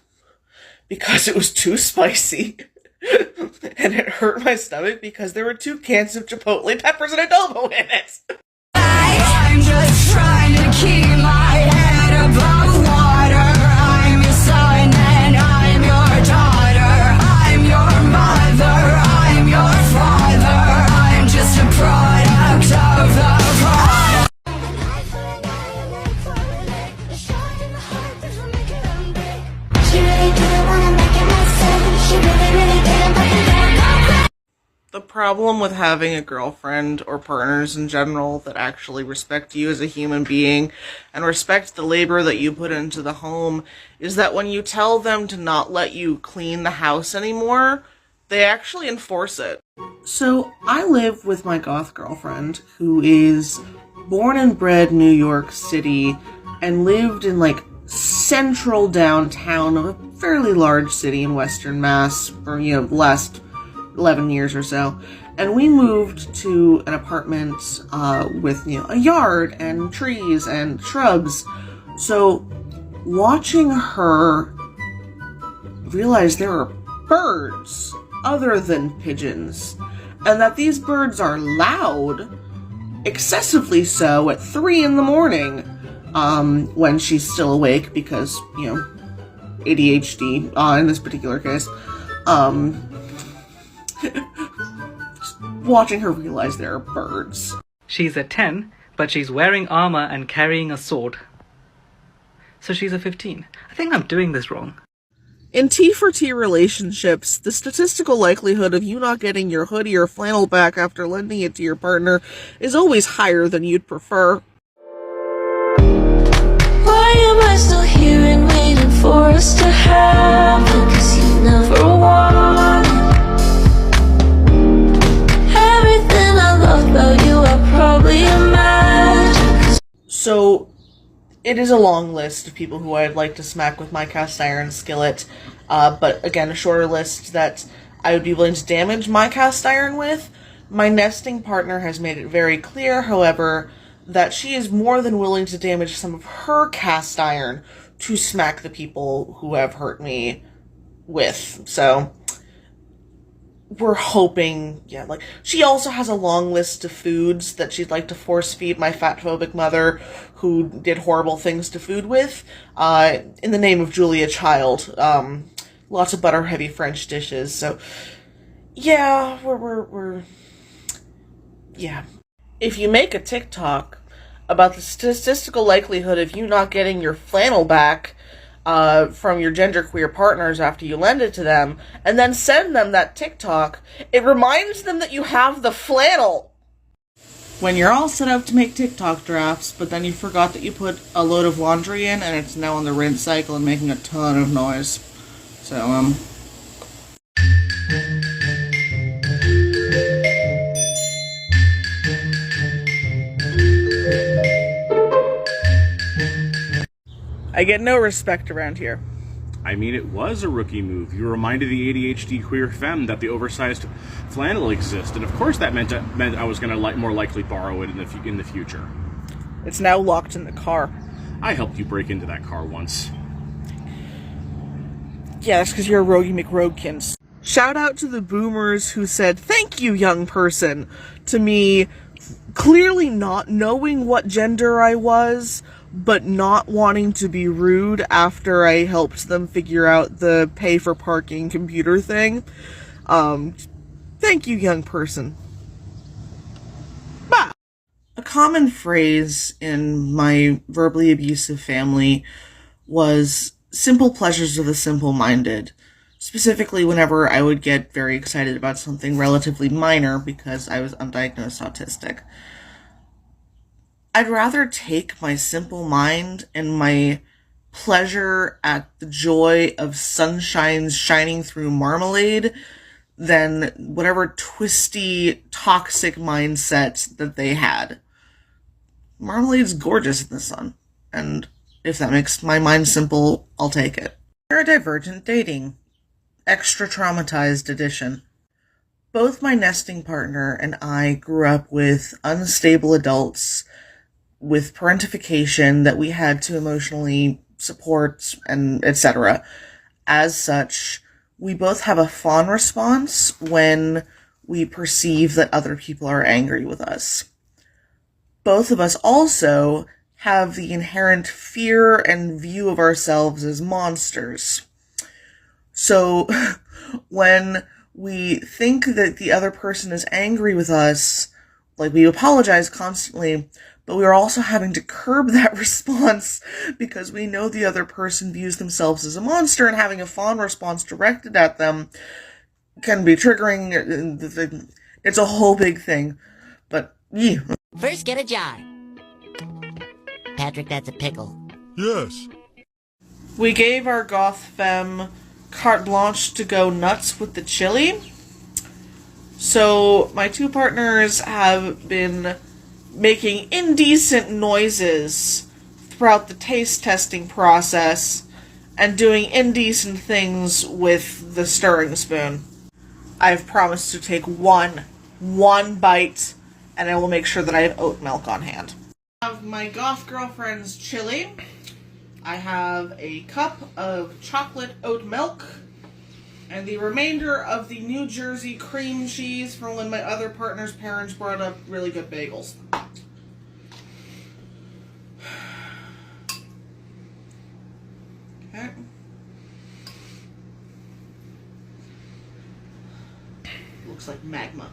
because it was too spicy. And it hurt my stomach because there were 2 cans of chipotle peppers and adobo in it. I'm just trying to keep my head above water. I'm your son and I'm your daughter. I'm your mother, I'm your father. I'm just a product of the product. She really didn't wanna make it myself. She really didn't put it down. The problem with having a girlfriend or partners in general that actually respect you as a human being and respect the labor that you put into the home is that when you tell them to not let you clean the house anymore, they actually enforce it. So I live with my goth girlfriend who is born and bred New York City and lived in like central downtown of a fairly large city in Western Mass for, last 11 years or so, and we moved to an apartment with a yard and trees and shrubs. So watching her realize there are birds other than pigeons, and that these birds are loud, excessively so, at 3 in the morning when she's still awake because ADHD in this particular case. Watching her realize there are birds. She's a 10, but she's wearing armor and carrying a sword. So she's a 15. I think I'm doing this wrong. In T for T relationships, the statistical likelihood of you not getting your hoodie or flannel back after lending it to your partner is always higher than you'd prefer. Why am I still here and waiting for us to happen? 'Cause you never won. Everything I love about you, I probably imagine. So, it is a long list of people who I'd like to smack with my cast iron skillet, but again, a shorter list that I would be willing to damage my cast iron with. My nesting partner has made it very clear, however, that she is more than willing to damage some of her cast iron to smack the people who have hurt me with. So, we're hoping, she also has a long list of foods that she'd like to force feed my fatphobic mother who did horrible things to food with, in the name of Julia Child. Lots of butter heavy French dishes, so yeah, we're If you make a TikTok about the statistical likelihood of you not getting your flannel back from your genderqueer partners after you lend it to them, and then send them that TikTok, it reminds them that you have the flannel. When you're all set up to make TikTok drafts, but then you forgot that you put a load of laundry in, and it's now on the rinse cycle and making a ton of noise. So, I get no respect around here. I mean, it was a rookie move. You reminded the ADHD queer femme that the oversized flannel exists, and of course that meant I was going to more likely borrow it in the future. It's now locked in the car. I helped you break into that car once. Yeah, that's because you're a Rogie McRoguekins. Shout out to the boomers who said, "Thank you, young person," to me, clearly not knowing what gender I was, but not wanting to be rude after I helped them figure out the pay for parking computer thing. Thank you, young person. Bah. A common phrase in my verbally abusive family was simple pleasures of the simple-minded. Specifically whenever I would get very excited about something relatively minor because I was undiagnosed autistic. I'd rather take my simple mind and my pleasure at the joy of sunshine shining through marmalade than whatever twisty, toxic mindset that they had. Marmalade's gorgeous in the sun, and if that makes my mind simple, I'll take it. Neurodivergent dating. Extra traumatized edition. Both my nesting partner and I grew up with unstable adults with parentification that we had to emotionally support and etc. As such, we both have a fawn response when we perceive that other people are angry with us. Both of us also have the inherent fear and view of ourselves as monsters. So when we think that the other person is angry with us, like, we apologize constantly, but we are also having to curb that response because we know the other person views themselves as a monster, and having a fawn response directed at them can be triggering. It's a whole big thing. But, yeah. First, get a jar. Patrick, that's a pickle. Yes. We gave our goth femme carte blanche to go nuts with the chili. So my two partners have been making indecent noises throughout the taste testing process and doing indecent things with the stirring spoon. I've promised to take one bite, and I will make sure that I have oat milk on hand. I have my goth girlfriend's chili. I have a cup of chocolate oat milk, and the remainder of the New Jersey cream cheese from when my other partner's parents brought up really good bagels. Okay. Looks like magma.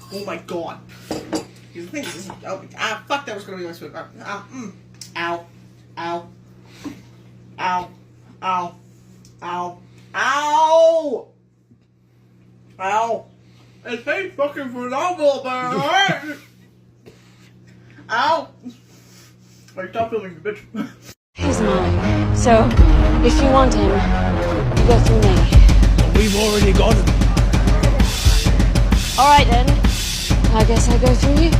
Oh my god. You think this is... Oh, fuck, that was gonna be my spoon. Ow. Ow. Ow. Ow. Ow. Ow. Ow. It tastes fucking phenomenal, man. Ow. Like, stop filming, bitch. He's mine. So, if you want him, you go through me. We've already got him. Alright then. I guess I go through you.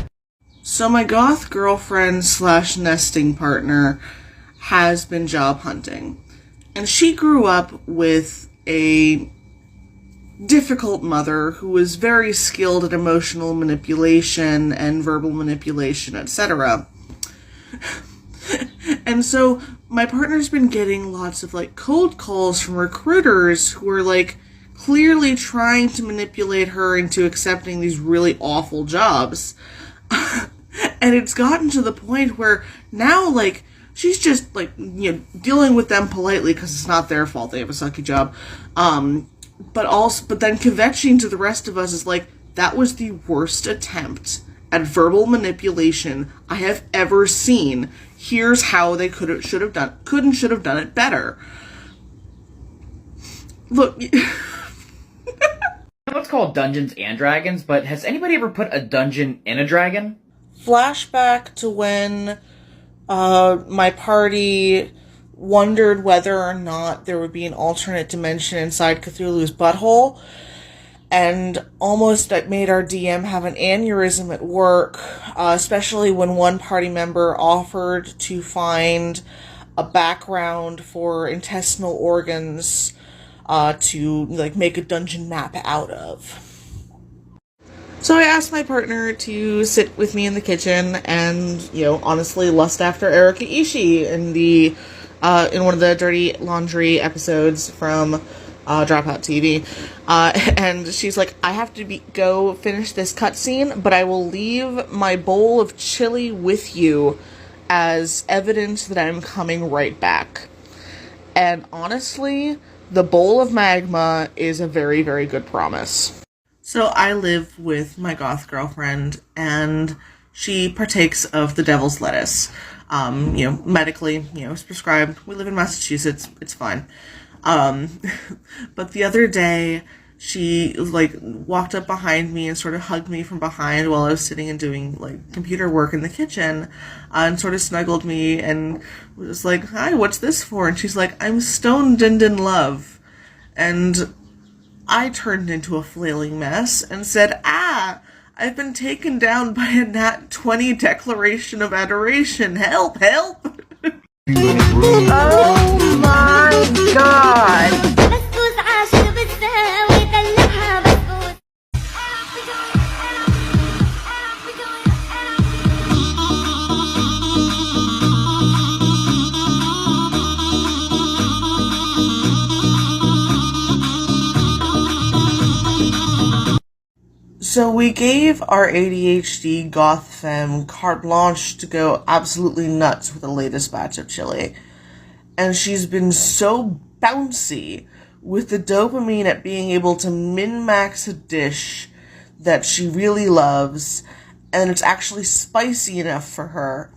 So my goth girlfriend / nesting partner has been job hunting. And she grew up with a difficult mother who was very skilled at emotional manipulation and verbal manipulation, etc. And so my partner's been getting lots of like cold calls from recruiters who are like clearly trying to manipulate her into accepting these really awful jobs. And it's gotten to the point where now, like, she's just, like, you know, dealing with them politely because it's not their fault they have a sucky job. But then kvetching to the rest of us is like, that was the worst attempt at verbal manipulation I have ever seen. Here's how they could and should have done it better. Look... What's called Dungeons and Dragons, but has anybody ever put a dungeon in a dragon? Flashback to when my party wondered whether or not there would be an alternate dimension inside Cthulhu's butthole, and almost made our DM have an aneurysm at work, especially when one party member offered to find a background for intestinal organs to like make a dungeon map out of. So I asked my partner to sit with me in the kitchen and, you know, honestly lust after Erika Ishii in one of the Dirty Laundry episodes from Dropout TV. And she's like, I have to go finish this cutscene, but I will leave my bowl of chili with you as evidence that I'm coming right back. And honestly, the bowl of magma is a very, very good promise. So I live with my goth girlfriend, and she partakes of the devil's lettuce. Medically, it's prescribed. We live in Massachusetts. It's fine. But the other day, she, walked up behind me and sort of hugged me from behind while I was sitting and doing, computer work in the kitchen, and sort of snuggled me and was like, hi, what's this for? And she's like, I'm stoned and in love. And I turned into a flailing mess and said, I've been taken down by a nat 20 declaration of adoration. Help, help! Oh my god! So we gave our ADHD goth femme carte blanche to go absolutely nuts with the latest batch of chili. And she's been so bouncy with the dopamine at being able to min-max a dish that she really loves, and it's actually spicy enough for her.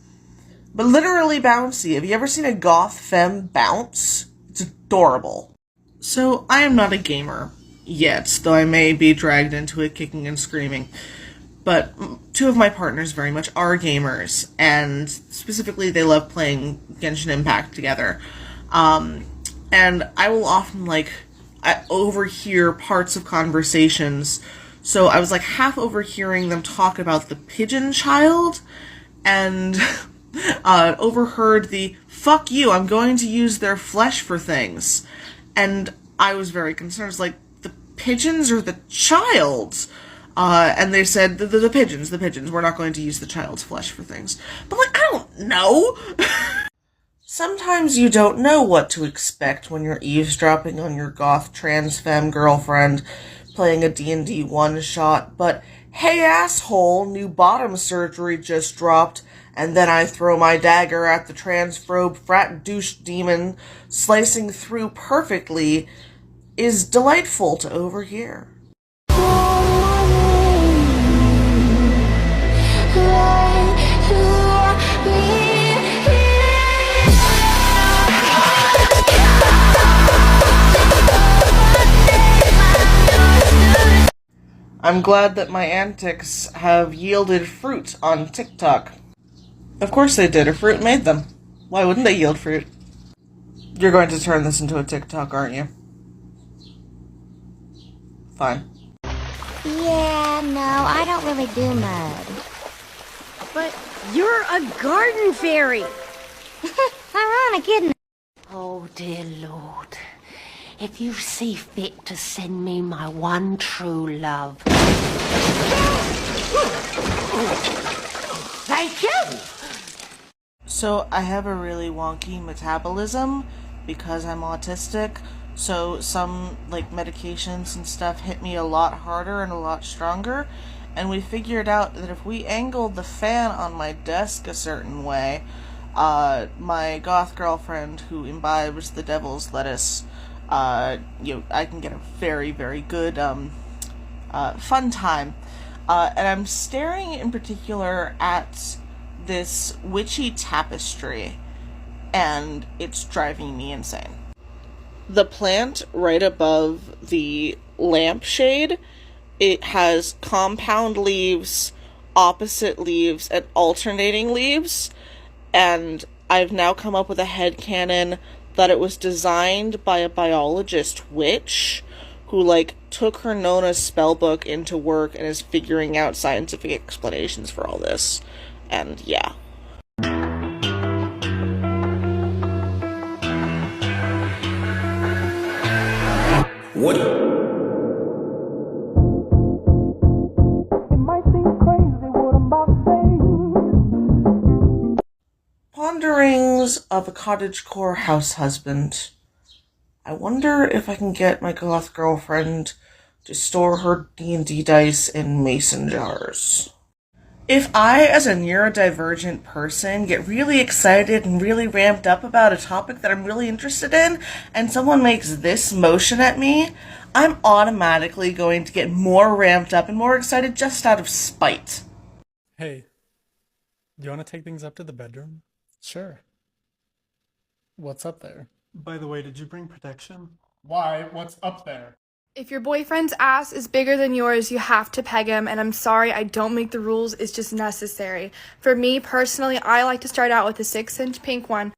But literally bouncy. Have you ever seen a goth femme bounce? It's adorable. So, I am not a gamer yet, though I may be dragged into it kicking and screaming. But two of my partners very much are gamers, and specifically they love playing Genshin Impact together. And I will often, I overhear parts of conversations, so I was, half overhearing them talk about the pigeon child, and overheard the, "Fuck you, I'm going to use their flesh for things." And I was very concerned. I was like, the pigeons or the child? And they said, the pigeons, we're not going to use the child's flesh for things. But, I don't know! Sometimes you don't know what to expect when you're eavesdropping on your goth trans femme girlfriend playing a D&D one-shot, but hey asshole, new bottom surgery just dropped, and then I throw my dagger at the transphobe frat douche demon, slicing through perfectly, is delightful to overhear. I'm glad that my antics have yielded fruit on TikTok. Of course they did, a fruit made them. Why wouldn't they yield fruit? You're going to turn this into a TikTok, aren't you? Fine. Yeah, no, I don't really do mud. But you're a garden fairy. Ironic, isn't it? Oh, dear Lord. If you see fit to send me my one true love. Thank you! So I have a really wonky metabolism because I'm autistic, so some medications and stuff hit me a lot harder and a lot stronger, and we figured out that if we angled the fan on my desk a certain way, my goth girlfriend who imbibes the devil's lettuce, I can get a very, very good fun time. And I'm staring in particular at this witchy tapestry, and it's driving me insane. The plant right above the lampshade, it has compound leaves, opposite leaves, and alternating leaves, and I've now come up with a headcanon that it was designed by a biologist witch who, took her Nona spellbook into work and is figuring out scientific explanations for all this. And yeah. What? Ponderings of a cottagecore house husband. I wonder if I can get my goth girlfriend to store her D&D dice in mason jars. If I, as a neurodivergent person, get really excited and really ramped up about a topic that I'm really interested in, and someone makes this motion at me, I'm automatically going to get more ramped up and more excited just out of spite. Hey, do you want to take things up to the bedroom? Sure. What's up there? By the way, did you bring protection? Why? What's up there? If your boyfriend's ass is bigger than yours, you have to peg him, and I'm sorry, I don't make the rules, it's just necessary. For me, personally, I like to start out with a 6-inch pink one.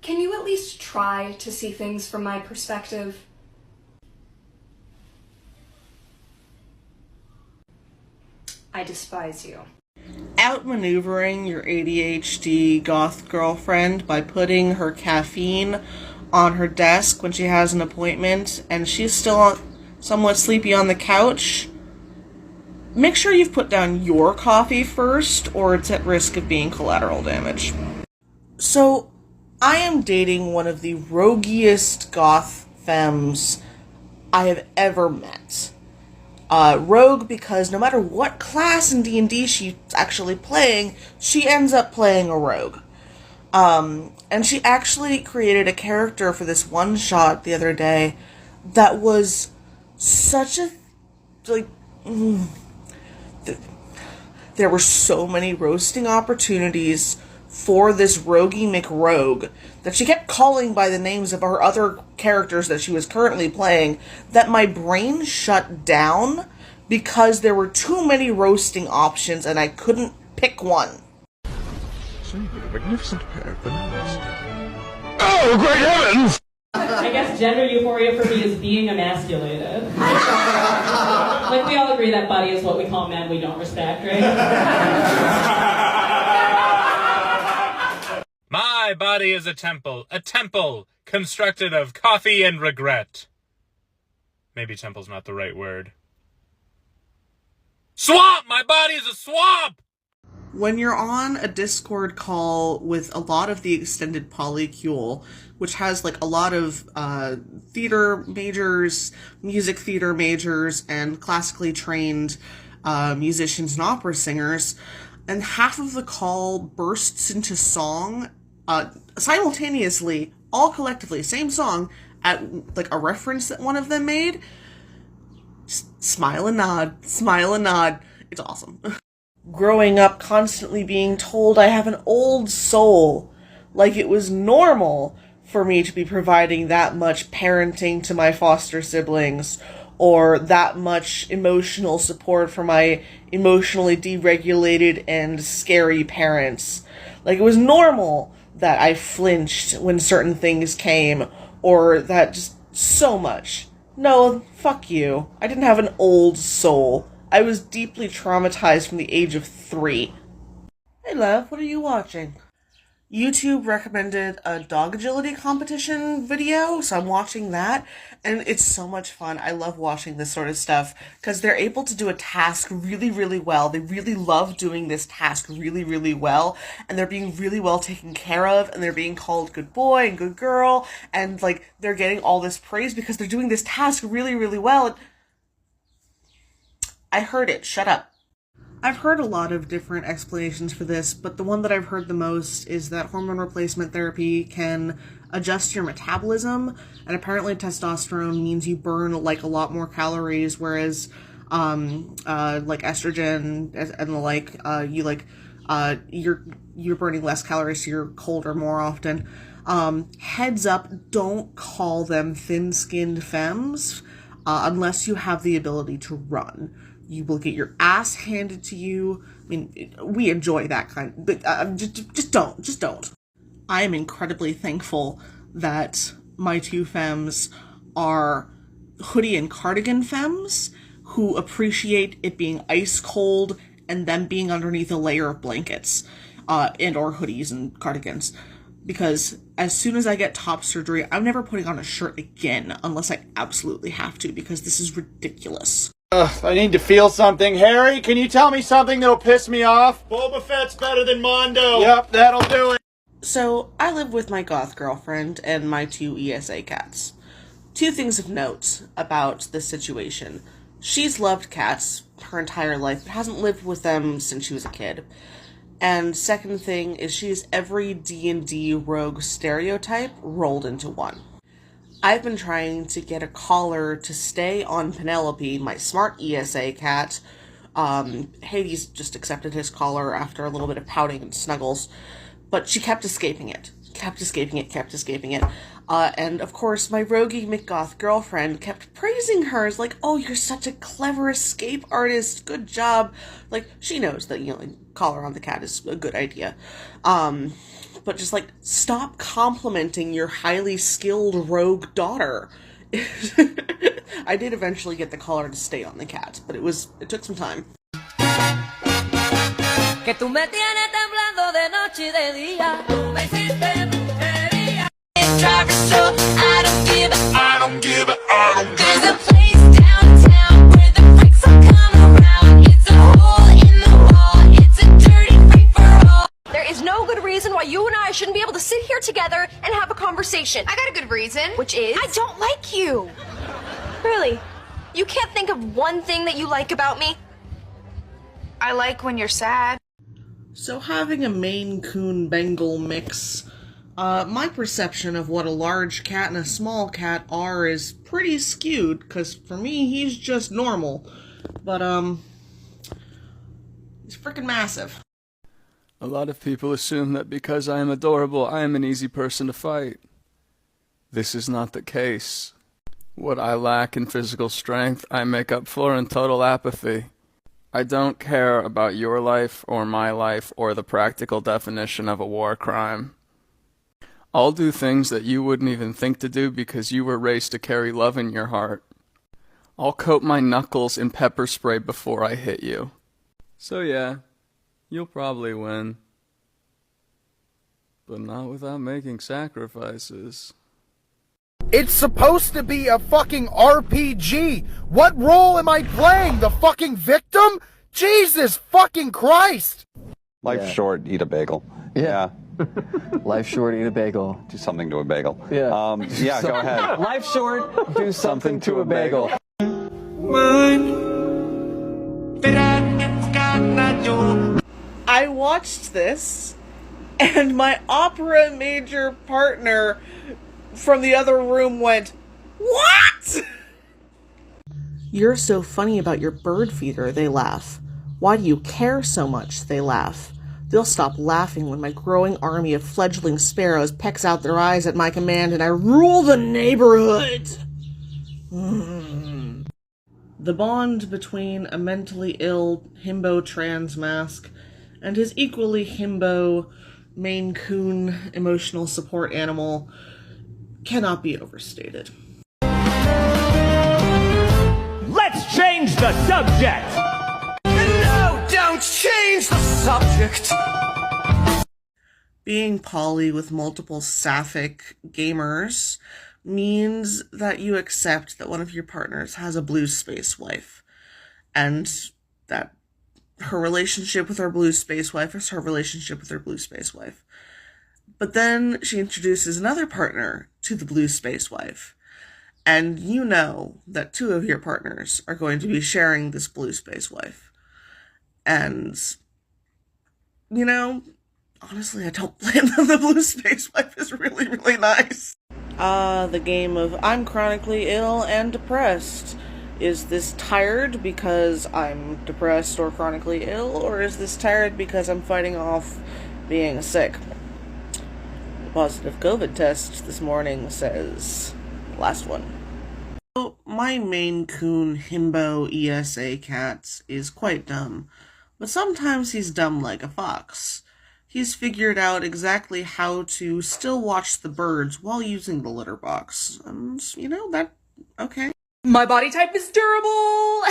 Can you at least try to see things from my perspective? I despise you. Outmaneuvering your ADHD goth girlfriend by putting her caffeine on her desk when she has an appointment and she's still somewhat sleepy on the couch. Make sure you've put down your coffee first, or it's at risk of being collateral damage. So, I am dating one of the roguiest goth femmes I have ever met. Rogue because no matter what class in D&D she's actually playing, she ends up playing a rogue. And she actually created a character for this one shot the other day that was such a, like, there were so many roasting opportunities for this roguey McRogue that she kept calling by the names of her other characters that she was currently playing, that my brain shut down because there were too many roasting options and I couldn't pick one. So you've got a magnificent pair of bananas. Oh, great heavens! I guess gender euphoria for me is being emasculated. Like, we all agree that body is what we call men we don't respect, right? My body is a temple constructed of coffee and regret. Maybe temple's not the right word. Swamp! My body is a swamp! When you're on a Discord call with a lot of the extended polycule, which has like a lot of theater majors, music theater majors, and classically trained musicians and opera singers, and half of the call bursts into song simultaneously, all collectively, same song, at like a reference that one of them made. Smile and nod, smile and nod. It's awesome. Growing up constantly being told I have an old soul, like it was normal for me to be providing that much parenting to my foster siblings, or that much emotional support for my emotionally deregulated and scary parents. Like it was normal that I flinched when certain things came, or that just so much. No, fuck you. I didn't have an old soul. I was deeply traumatized from the age of 3. Hey love, what are you watching? YouTube recommended a dog agility competition video, so I'm watching that, and it's so much fun. I love watching this sort of stuff, because they're able to do a task really, really well. They really love doing this task really, really well, and they're being really well taken care of, and they're being called good boy and good girl, and like, they're getting all this praise because they're doing this task really, really well. I heard it. Shut up. I've heard a lot of different explanations for this, but the one that I've heard the most is that hormone replacement therapy can adjust your metabolism, and apparently testosterone means you burn like a lot more calories, whereas like estrogen and the like, you're burning less calories, so you're colder more often. Heads up, don't call them thin-skinned femmes unless you have the ability to run. You will get your ass handed to you. I mean, we enjoy that kind, but just don't. I am incredibly thankful that my two femmes are hoodie and cardigan femmes who appreciate it being ice cold and them being underneath a layer of blankets, and or hoodies and cardigans. Because as soon as I get top surgery, I'm never putting on a shirt again unless I absolutely have to, because this is ridiculous. I need to feel something. Harry, can you tell me something that'll piss me off? Boba Fett's better than Mondo. Yep, that'll do it. So, I live with my goth girlfriend and my 2 ESA cats. 2 things of note about this situation. She's loved cats her entire life, but hasn't lived with them since she was a kid. And second thing is she's every D&D rogue stereotype rolled into one. I've been trying to get a collar to stay on Penelope, my smart ESA cat. Hades just accepted his collar after a little bit of pouting and snuggles, but she kept escaping it. And of course, my roguey McGoth girlfriend kept praising her as like, oh, you're such a clever escape artist, good job. Like, she knows that, collar on the cat is a good idea. But just like, stop complimenting your highly skilled rogue daughter. I did eventually get the collar to stay on the cat, but it took some time. Que tú me tienes temblando de noche y de día. Tú me hiciste brujería. So I don't give it. There's a place downtown where the freaks will come around. It's a hole in the wall. It's a dirty free for all. There is no good reason why you and I shouldn't be able to sit here together and have a conversation. I got a good reason. Which is? I don't like you. Really? You can't think of one thing that you like about me? I like when you're sad. So having a Maine Coon Bengal mix, my perception of what a large cat and a small cat are is pretty skewed, because for me, he's just normal. But, he's freaking massive. A lot of people assume that because I am adorable, I am an easy person to fight. This is not the case. What I lack in physical strength, I make up for in total apathy. I don't care about your life or my life or the practical definition of a war crime. I'll do things that you wouldn't even think to do because you were raised to carry love in your heart. I'll coat my knuckles in pepper spray before I hit you. So yeah, you'll probably win. But not without making sacrifices. It's supposed to be a fucking RPG. What role am I playing? The fucking victim? Jesus fucking Christ! Life's short, eat a bagel. Yeah. Life's short, eat a bagel. Do something to a bagel. Yeah. Yeah, go ahead. Life's short, do something to a bagel. I watched this, and my opera major partner from the other room went, "What?" "You're so funny about your bird feeder," they laugh. "Why do you care so much?" they laugh. They'll stop laughing when my growing army of fledgling sparrows pecks out their eyes at my command and I rule the neighborhood. The bond between a mentally ill himbo trans mask and his equally himbo Maine Coon emotional support animal cannot be overstated. Let's change the subject! No, don't change the subject! Being poly with multiple sapphic gamers means that you accept that one of your partners has a blue space wife, and that her relationship with her blue space wife is her relationship with her blue space wife. But then she introduces another partner to the blue space wife, and you know that two of your partners are going to be sharing this blue space wife. And, you know, honestly, I don't blame them. The blue space wife is really, really nice. The game of I'm chronically ill and depressed. Is this tired because I'm depressed or chronically ill, or is this tired because I'm fighting off being sick? The positive COVID test this morning says last one. So, my Maine Coon himbo ESA cat is quite dumb, but sometimes he's dumb like a fox. He's figured out exactly how to still watch the birds while using the litter box. And, you know, okay. My body type is durable.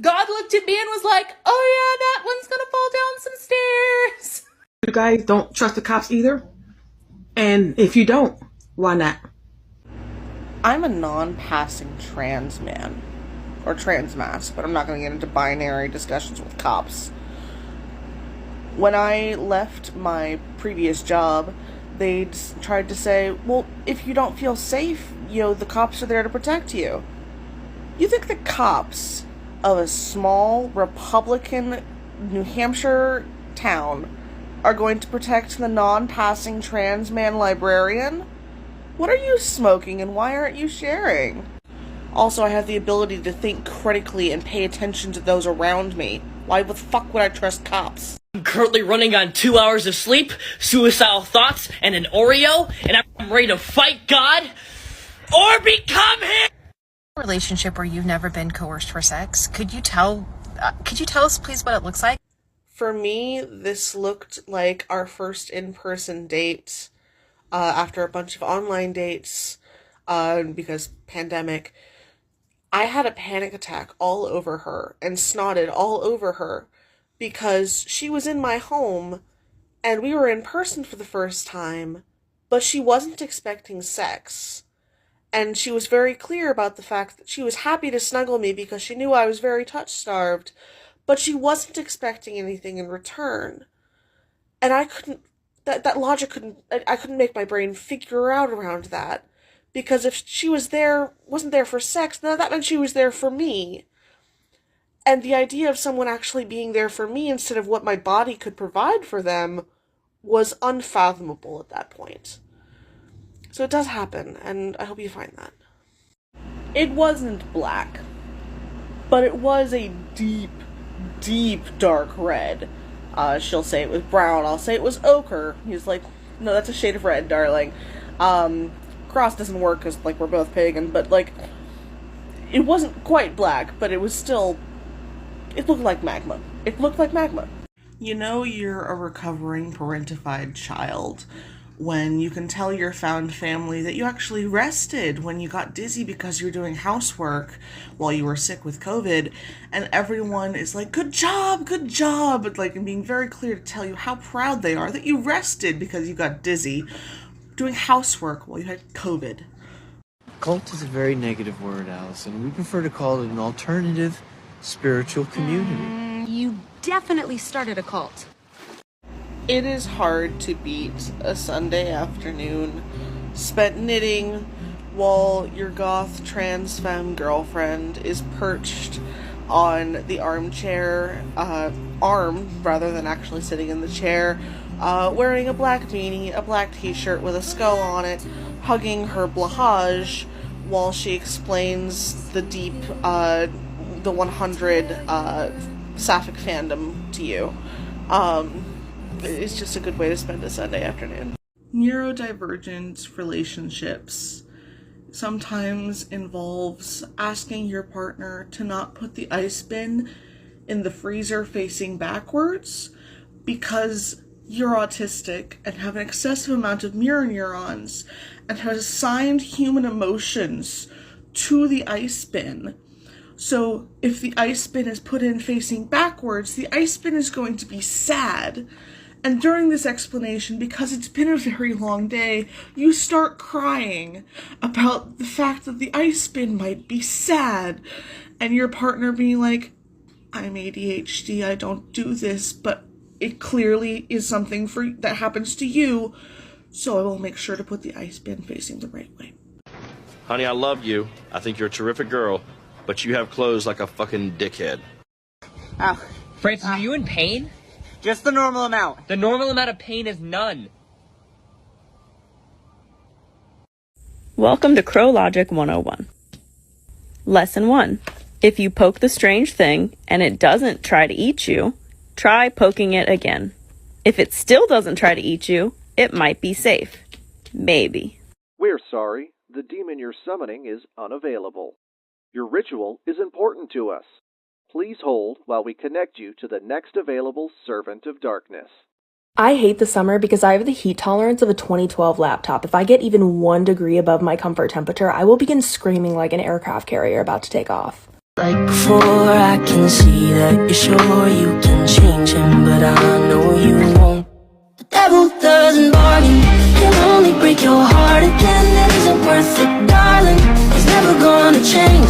God looked at me and was like, oh yeah, that one's gonna fall down some stairs. You guys don't trust the cops either? And if you don't, why not? I'm a non-passing trans man. Or trans mask, but I'm not going to get into binary discussions with cops. When I left my previous job, they tried to say, well, if you don't feel safe, the cops are there to protect you. You think the cops of a small Republican New Hampshire town are going to protect the non-passing trans man librarian? What are you smoking and why aren't you sharing? Also, I have the ability to think critically and pay attention to those around me. Why the fuck would I trust cops? I'm currently running on 2 hours of sleep, suicidal thoughts, and an Oreo, and I'm ready to fight God or become him! Relationship where you've never been coerced for sex. Could you tell us please what it looks like? For me, this looked like our first in-person date after a bunch of online dates because pandemic. I had a panic attack all over her and snotted all over her because she was in my home and we were in person for the first time, but she wasn't expecting sex. And she was very clear about the fact that she was happy to snuggle me because she knew I was very touch-starved, but she wasn't expecting anything in return. And I couldn't, that logic I couldn't make my brain figure out around that. Because if she wasn't there for sex, then that meant she was there for me. And the idea of someone actually being there for me instead of what my body could provide for them was unfathomable at that point. So it does happen, and I hope you find that. It wasn't black, but it was a deep, deep dark red. She'll say it was brown, I'll say it was ochre. He's like, no, that's a shade of red, darling. Cross doesn't work because, like, we're both pagan, but, like, it wasn't quite black, but it was still, it looked like magma. It looked like magma. You know you're a recovering parentified child when you can tell your found family that you actually rested when you got dizzy because you were doing housework while you were sick with COVID, and everyone is like, good job, like, and being very clear to tell you how proud they are that you rested because you got dizzy doing housework while you had COVID. Cult is a very negative word, Allison. We prefer to call it an alternative spiritual community. You definitely started a cult. It is hard to beat a Sunday afternoon spent knitting while your goth trans femme girlfriend is perched on the armchair, arm rather than actually sitting in the chair, wearing a black beanie, a black t-shirt with a skull on it, hugging her blahage while she explains the deep, the 100 sapphic fandom to you. It's just a good way to spend a Sunday afternoon. Neurodivergent relationships sometimes involves asking your partner to not put the ice bin in the freezer facing backwards because you're autistic and have an excessive amount of mirror neurons and have assigned human emotions to the ice bin. So if the ice bin is put in facing backwards, the ice bin is going to be sad. And during this explanation, because it's been a very long day, you start crying about the fact that the ice bin might be sad. And your partner being like, I'm ADHD, I don't do this, but it clearly is something that happens to you, so I will make sure to put the ice bin facing the right way. Honey, I love you. I think you're a terrific girl, but you have clothes like a fucking dickhead. Oh. Francis, are you in pain? Just the normal amount. The normal amount of pain is none. Welcome to Crow Logic 101. Lesson 1. If you poke the strange thing and it doesn't try to eat you, try poking it again. If it still doesn't try to eat you, it might be safe. Maybe. We're sorry. The demon you're summoning is unavailable. Your ritual is important to us. Please hold while we connect you to the next available Servant of Darkness. I hate the summer because I have the heat tolerance of a 2012 laptop. If I get even 1 degree above my comfort temperature, I will begin screaming like an aircraft carrier about to take off. Like before, I can see that you're sure you can change him, but I know you won't. The devil doesn't bargain, he'll only break your heart again. It isn't worth it, darling, he's never gonna change.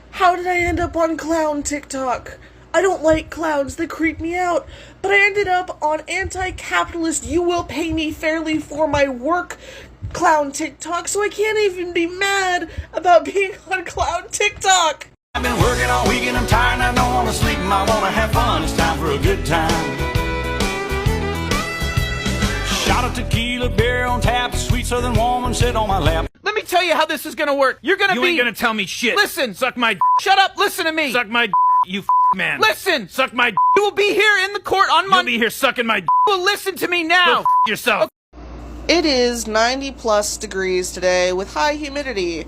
How did I end up on clown TikTok? I don't like clowns, they creep me out, but I ended up on anti-capitalist you will pay me fairly for my work clown TikTok, so I can't even be mad about being on clown TikTok. I've been working all weekend, I'm tired and I don't want to sleep and I want to have fun. It's time for a good time. Shot of tequila, beer on tap, sweet southern woman sit on my lap. Let me tell you how this is gonna work. You're gonna You ain't gonna tell me shit. Listen! Suck my Shut up, listen to me! Suck my you man. Listen! Suck my You will be here in the court on Monday. You'll be here sucking my Well, listen to me now! Go yourself. It is 90 plus degrees today with high humidity,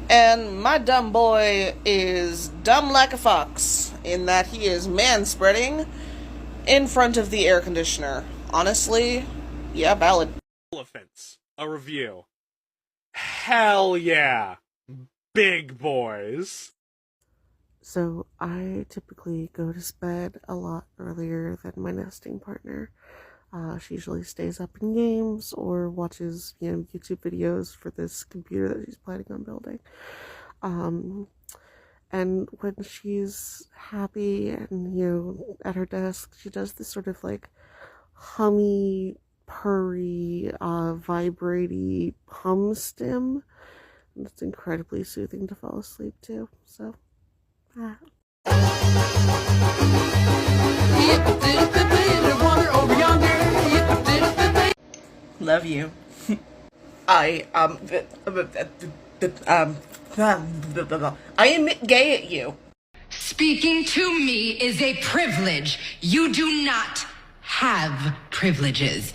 and my dumb boy is dumb like a fox in that he is manspreading in front of the air conditioner. Honestly, yeah, valid. Elephants. A review. Hell yeah. Big boys. So I typically go to bed a lot earlier than my nesting partner. She usually stays up in games or watches, YouTube videos for this computer that she's planning on building. And when she's happy and, at her desk, she does this sort of like hummy, purry, vibraty hum stim. And it's incredibly soothing to fall asleep to. So, Love you. I am gay at you. Speaking to me is a privilege. You do not have privileges.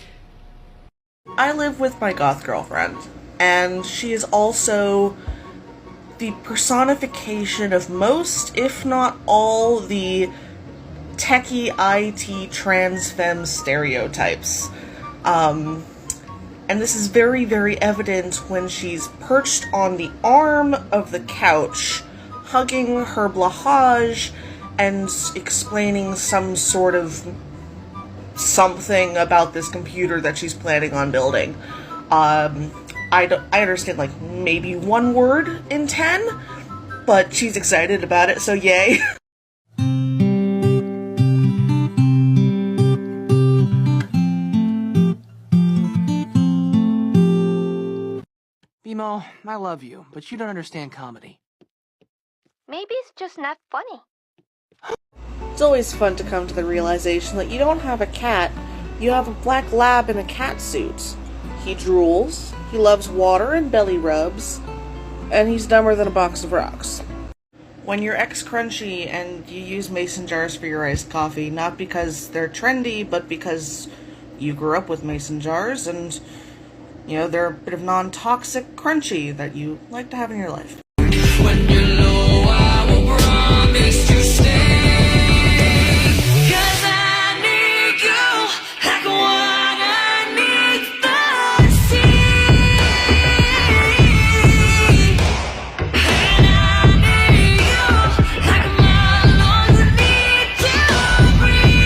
I live with my goth girlfriend, and she is also the personification of most, if not all, the techie IT trans femme stereotypes. And this is very, very evident when she's perched on the arm of the couch, hugging her blahage, and explaining some sort of something about this computer that she's planning on building. I understand, like, maybe one word in 10, but she's excited about it, so yay. Bimo, I love you, but you don't understand comedy. Maybe it's just not funny. It's always fun to come to the realization that you don't have a cat, you have a black lab in a cat suit. He drools, he loves water and belly rubs, and he's dumber than a box of rocks. When you're ex-crunchy and you use mason jars for your iced coffee, not because they're trendy, but because you grew up with mason jars and, they're a bit of non-toxic crunchy that you like to have in your life. When you know I will promise to stay. 'Cause I need you like water needs the sea. And I need you like my lungs need to breathe.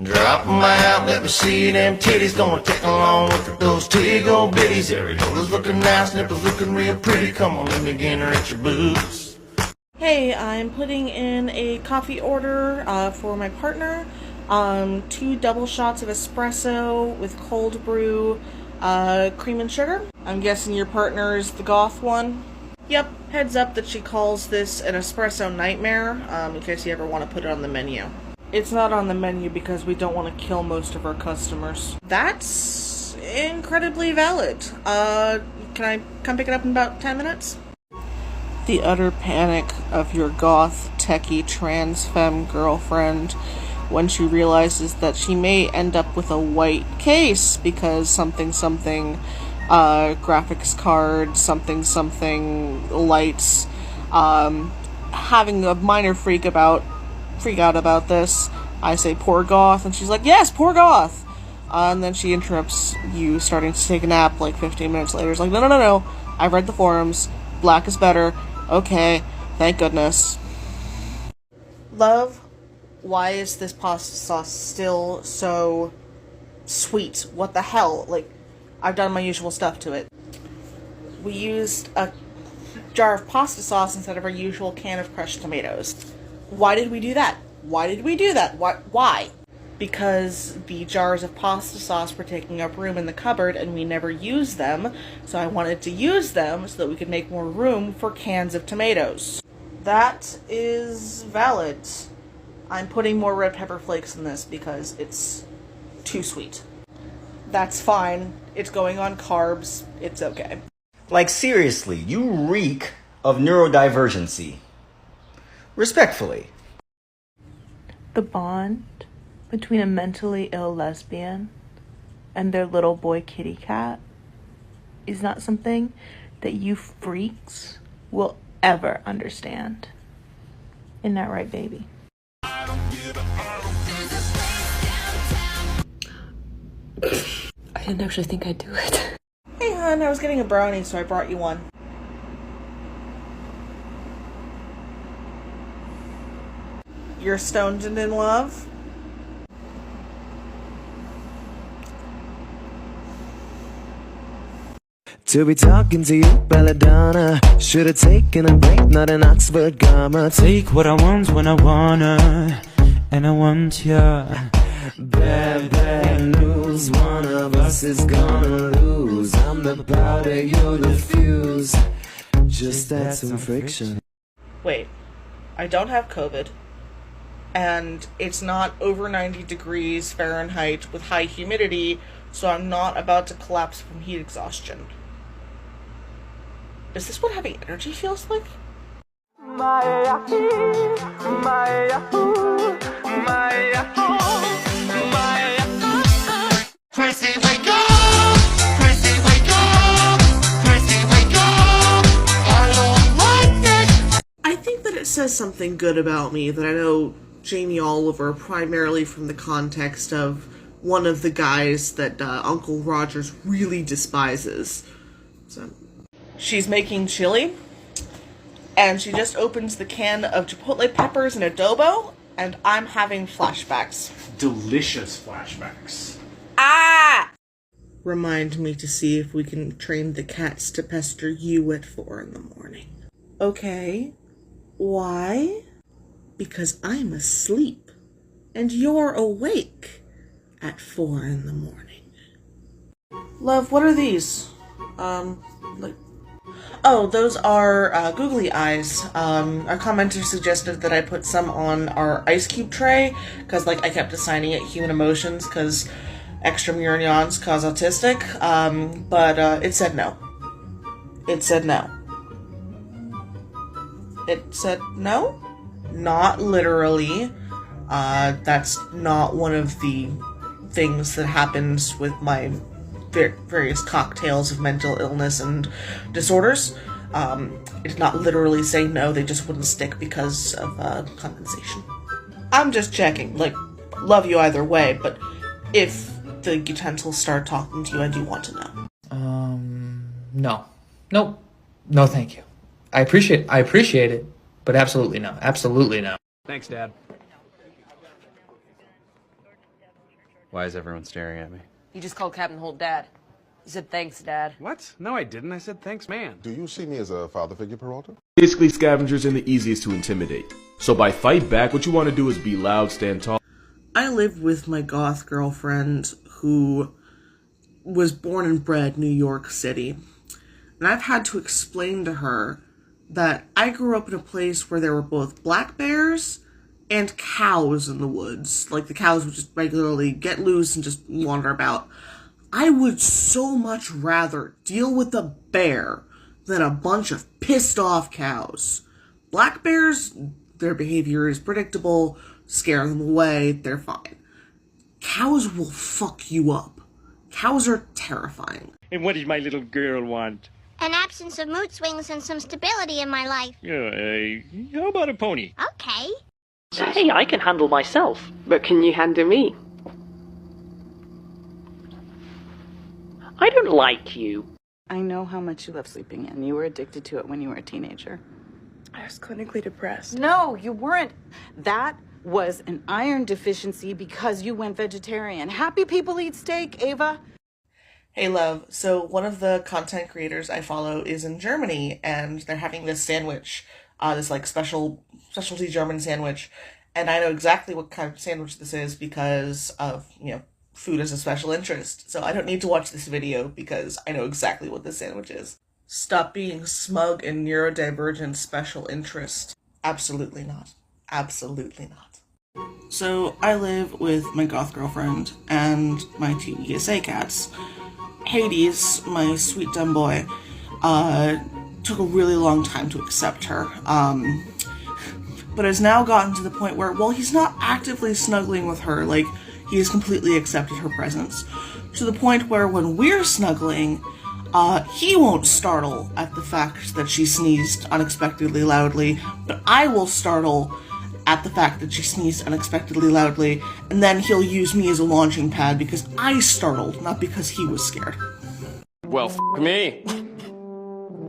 Drop 'em out, let me see them titties. Gonna take along with those twig old bitties. Areola's looking nice, nipples looking real pretty. Come on, let me get her at your boobs. Hey, I'm putting in a coffee order for my partner. 2 double shots of espresso with cold brew, cream and sugar. I'm guessing your partner is the goth one? Yep, heads up that she calls this an espresso nightmare, in case you ever want to put it on the menu. It's not on the menu because we don't want to kill most of our customers. That's incredibly valid. Can I come pick it up in about 10 minutes? The utter panic of your goth, techie, trans femme girlfriend when she realizes that she may end up with a white case because something, graphics card, something, lights, having a minor freak out about this. I say, poor goth, and she's like, yes, poor goth! And then she interrupts you starting to take a nap like 15 minutes later. It's like, no, I've read the forums, black is better, okay, thank goodness. Love, why is this pasta sauce still so sweet? What the hell? Like, I've done my usual stuff to it. We used a jar of pasta sauce instead of our usual can of crushed tomatoes. Why did we do that? Why? Because the jars of pasta sauce were taking up room in the cupboard and we never used them, so I wanted to use them so that we could make more room for cans of tomatoes. That is valid. I'm putting more red pepper flakes in this because it's too sweet. That's fine. It's going on carbs. It's okay. Like, seriously, you reek of neurodivergency. Respectfully. The bond between a mentally ill lesbian and their little boy kitty cat is not something that you freaks will ever understand. Isn't that right, baby? I didn't actually think I'd do it. Hey hon, I was getting a brownie, so I brought you one. You're stoned and in love? To be talking to you, Belladonna. Should've taken a break, not an Oxford grammar. Take what I want when I wanna, and I want ya. Bad, bad news, one of us is gonna lose. I'm the powder, you're the fuse. Just add some friction. Wait, I don't have COVID, and it's not over 90 degrees Fahrenheit with high humidity, so I'm not about to collapse from heat exhaustion. Is this what having energy feels like? Chrissy, wake up! Chrissy, wake up! Chrissy, wake up! I don't like this! I think that it says something good about me that I know Jamie Oliver primarily from the context of one of the guys that Uncle Rogers really despises. So, she's making chili, and she just opens the can of chipotle peppers and adobo, and I'm having flashbacks. Delicious flashbacks. Ah! Remind me to see if we can train the cats to pester you at 4 in the morning. Okay. Why? Because I'm asleep, and you're awake at 4 in the morning. Love, what are these? Oh, those are googly eyes. A commenter suggested that I put some on our ice cube tray, because I kept assigning it human emotions, because extraneurons cause autistic, but it said no. It said no. It said no? Not literally. That's not one of the things that happens with my various cocktails of mental illness and disorders. It did not literally say no, they just wouldn't stick because of compensation. I'm just checking. Love you either way, but if the utensils start talking to you, I do want to know. No. Nope. No, thank you. I appreciate it, but absolutely no. Absolutely no. Thanks, Dad. Why is everyone staring at me? You just called Captain Holt Dad. You said thanks, Dad. What? No, I didn't. I said thanks, man. Do you see me as a father figure, Peralta? Basically, scavengers are the easiest to intimidate. So by fight back, what you want to do is be loud, stand tall. I live with my goth girlfriend who was born and bred New York City. And I've had to explain to her that I grew up in a place where there were both black bears and cows in the woods. The cows would just regularly get loose and just wander about. I would so much rather deal with a bear than a bunch of pissed off cows. Black bears, their behavior is predictable, scare them away, they're fine. Cows will fuck you up. Cows are terrifying. And what does my little girl want? An absence of mood swings and some stability in my life. How about a pony? Okay. Hey, I can handle myself. But can you handle me? I don't like you. I know how much you love sleeping in. You were addicted to it when you were a teenager. I was clinically depressed. No, you weren't. That was an iron deficiency because you went vegetarian. Happy people eat steak, Ava. Hey love, so one of the content creators I follow is in Germany, and they're having this sandwich, this specialty German sandwich, and I know exactly what kind of sandwich this is because of, food as a special interest. So I don't need to watch this video because I know exactly what this sandwich is. Stop being smug and neurodivergent special interest. Absolutely not. Absolutely not. So I live with my goth girlfriend and my 2 ESA cats. Hades, my sweet dumb boy, took a really long time to accept her, but has now gotten to the point where, while he's not actively snuggling with her, he has completely accepted her presence, to the point where when we're snuggling, he won't startle at the fact that she sneezed unexpectedly loudly, but I will startle at the fact that she sneezed unexpectedly loudly, and then he'll use me as a launching pad because I startled, not because he was scared. Well, f me.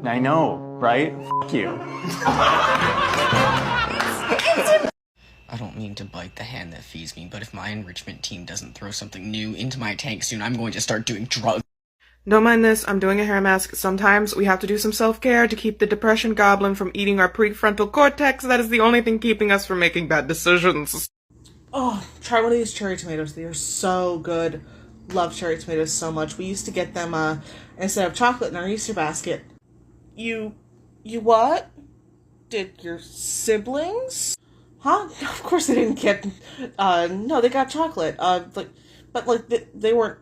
I know, right? F you. I don't mean to bite the hand that feeds me, but if my enrichment team doesn't throw something new into my tank soon, I'm going to start doing drugs. Don't mind this, I'm doing a hair mask. Sometimes we have to do some self-care to keep the depression goblin from eating our prefrontal cortex. That is the only thing keeping us from making bad decisions. Oh, try one of these cherry tomatoes. They are so good. Love cherry tomatoes so much. We used to get them instead of chocolate in our Easter basket. You what? Did your siblings? Huh? Of course they didn't get, no, they got chocolate. They weren't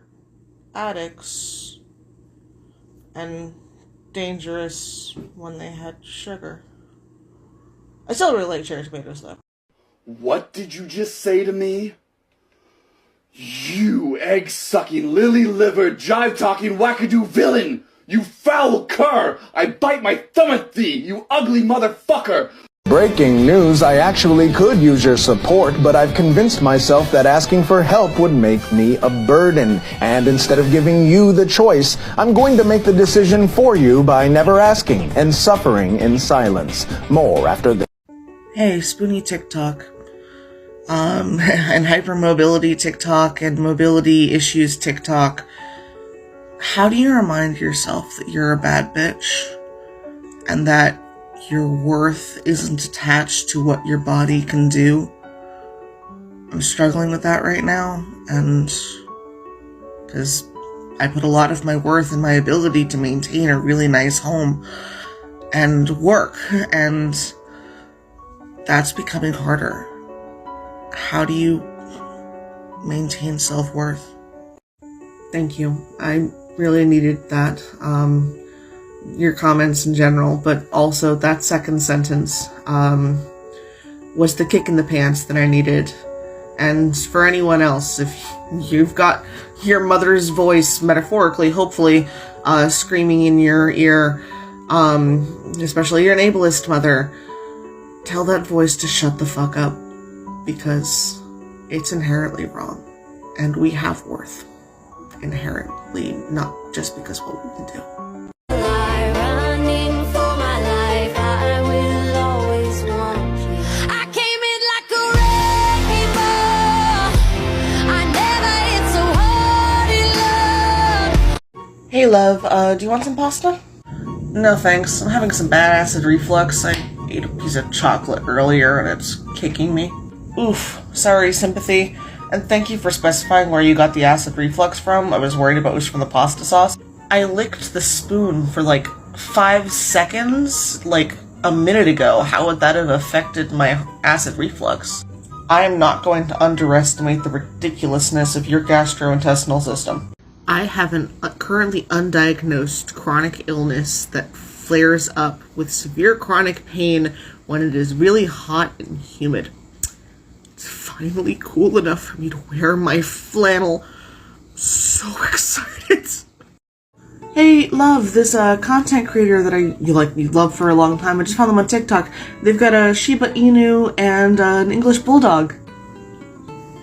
addicts and dangerous when they had sugar. I still really like cherry tomatoes, though. What did you just say to me? You egg-sucking, lily-livered, jive-talking, wackadoo villain! You foul cur! I bite my thumb at thee, you ugly motherfucker! Breaking news, I actually could use your support, but I've convinced myself that asking for help would make me a burden. And instead of giving you the choice, I'm going to make the decision for you by never asking and suffering in silence. More after this. Hey, Spoony TikTok. And hypermobility TikTok and mobility issues TikTok. How do you remind yourself that you're a bad bitch? And that your worth isn't attached to what your body can do? I'm struggling with that right now, and because I put a lot of my worth in my ability to maintain a really nice home and work, and that's becoming harder. How do you maintain self-worth? Thank you. I really needed that. Your comments in general, but also that second sentence was the kick in the pants that I needed. And for anyone else, if you've got your mother's voice, metaphorically, hopefully, screaming in your ear, especially your ableist mother, tell that voice to shut the fuck up, because it's inherently wrong, and we have worth inherently, not just because what we can do. Hey love, do you want some pasta? No thanks, I'm having some bad acid reflux. I ate a piece of chocolate earlier and it's kicking me. Oof, sorry sympathy, and thank you for specifying where you got the acid reflux from. I was worried about it was from the pasta sauce. I licked the spoon for like 5 seconds, like a minute ago. How would that have affected my acid reflux? I am not going to underestimate the ridiculousness of your gastrointestinal system. I have an currently undiagnosed chronic illness that flares up with severe chronic pain when it is really hot and humid. It's finally cool enough for me to wear my flannel. I'm so excited. Hey, love, this content creator that you love for a long time. I just found them on TikTok. They've got a Shiba Inu and an English Bulldog.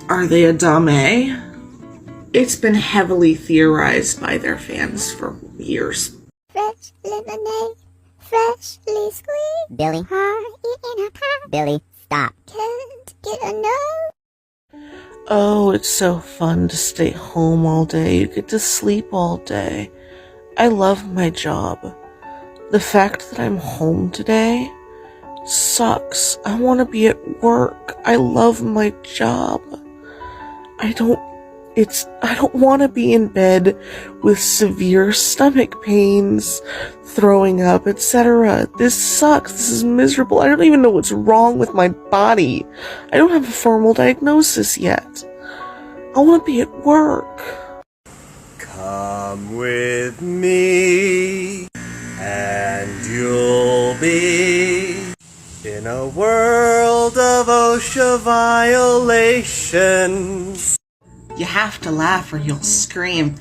Are they a Dame? It's been heavily theorized by their fans for years. Fresh lemonade, freshly squeezed. Billy, heart in a pot. Billy, stop. Can't get enough. Oh, it's so fun to stay home all day. You get to sleep all day. I love my job. The fact that I'm home today sucks. I want to be at work. I love my job. I don't want to be in bed with severe stomach pains, throwing up, etc. This sucks. This is miserable. I don't even know what's wrong with my body. I don't have a formal diagnosis yet. I want to be at work. Come with me, and you'll be in a world of OSHA violations. You have to laugh or you'll scream.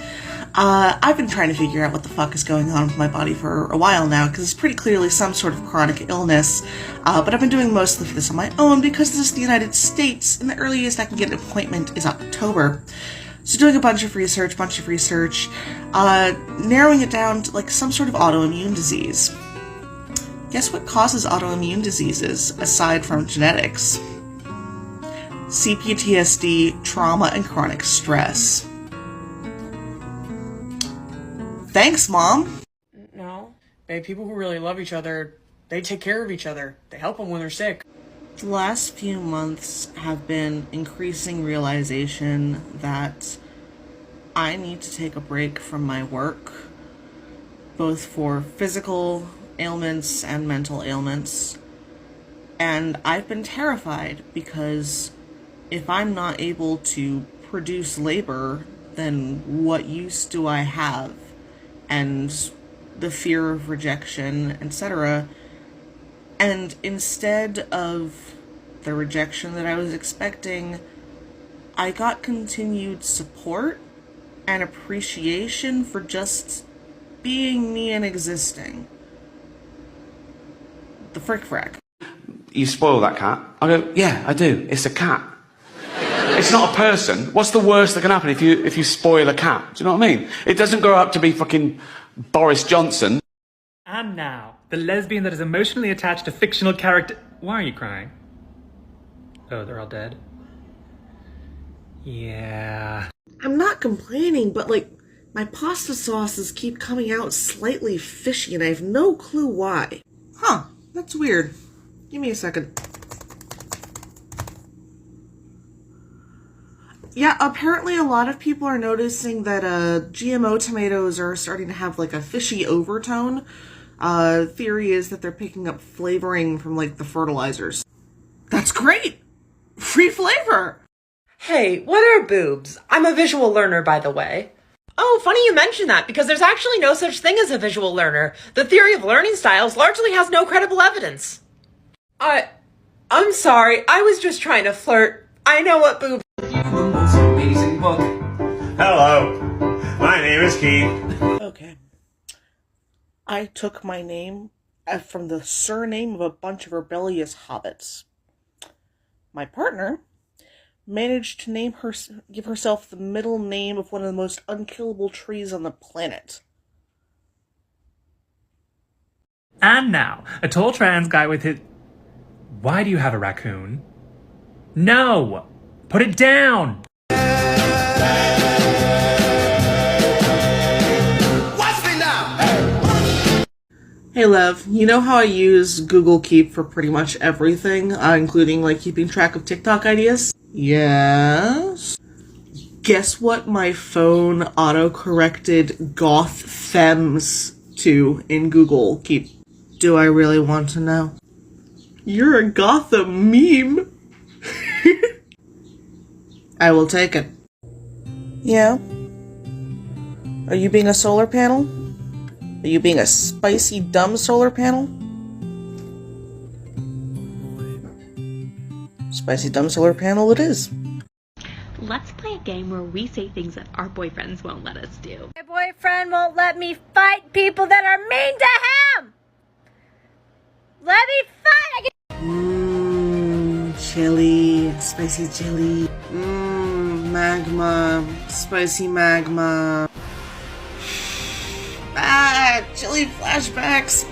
I've been trying to figure out what the fuck is going on with my body for a while now, because it's pretty clearly some sort of chronic illness, but I've been doing most of this on my own because this is the United States, and the earliest I can get an appointment is October. So doing a bunch of research, narrowing it down to like some sort of autoimmune disease. Guess what causes autoimmune diseases, aside from genetics? CPTSD, trauma, and chronic stress. Thanks, Mom! No. Babe, people who really love each other, they take care of each other. They help them when they're sick. The last few months have been increasing realization that I need to take a break from my work, both for physical ailments and mental ailments. And I've been terrified because if I'm not able to produce labor, then what use do I have? And the fear of rejection, etc. And instead of the rejection that I was expecting, I got continued support and appreciation for just being me and existing. The frick frack. You spoil that cat? I go, yeah, I do. It's a cat. It's not a person. What's the worst that can happen if you spoil a cat? Do you know what I mean? It doesn't grow up to be fucking Boris Johnson. And now, the lesbian that is emotionally attached to fictional character... Why are you crying? Oh, they're all dead? Yeah... I'm not complaining, but like, my pasta sauces keep coming out slightly fishy and I have no clue why. Huh, that's weird. Give me a second. Yeah, apparently a lot of people are noticing that GMO tomatoes are starting to have like a fishy overtone. Theory is that they're picking up flavoring from like the fertilizers. That's great! Free flavor! Hey, what are boobs? I'm a visual learner, by the way. Oh, funny you mention that, because there's actually no such thing as a visual learner. The theory of learning styles largely has no credible evidence. I'm sorry, I was just trying to flirt. I know what boobs... Amazing book. Hello, my name is Keith. Okay. I took my name from the surname of a bunch of rebellious hobbits. My partner managed to give herself the middle name of one of the most unkillable trees on the planet. And now, a tall trans guy with his... Why do you have a raccoon? No! Put it down! Watch me now! Hey Lev, you know how I use Google Keep for pretty much everything, including like keeping track of TikTok ideas? Yes? Guess what my phone auto-corrected goth femmes to in Google Keep? Do I really want to know? You're a Gotham meme! I will take it. Yeah? Are you being a solar panel? Are you being a spicy, dumb solar panel? Spicy, dumb solar panel it is. Let's play a game where we say things that our boyfriends won't let us do. My boyfriend won't let me fight people that are mean to him! Let me fight! Chili, spicy chili. Magma, spicy magma. Chili flashbacks.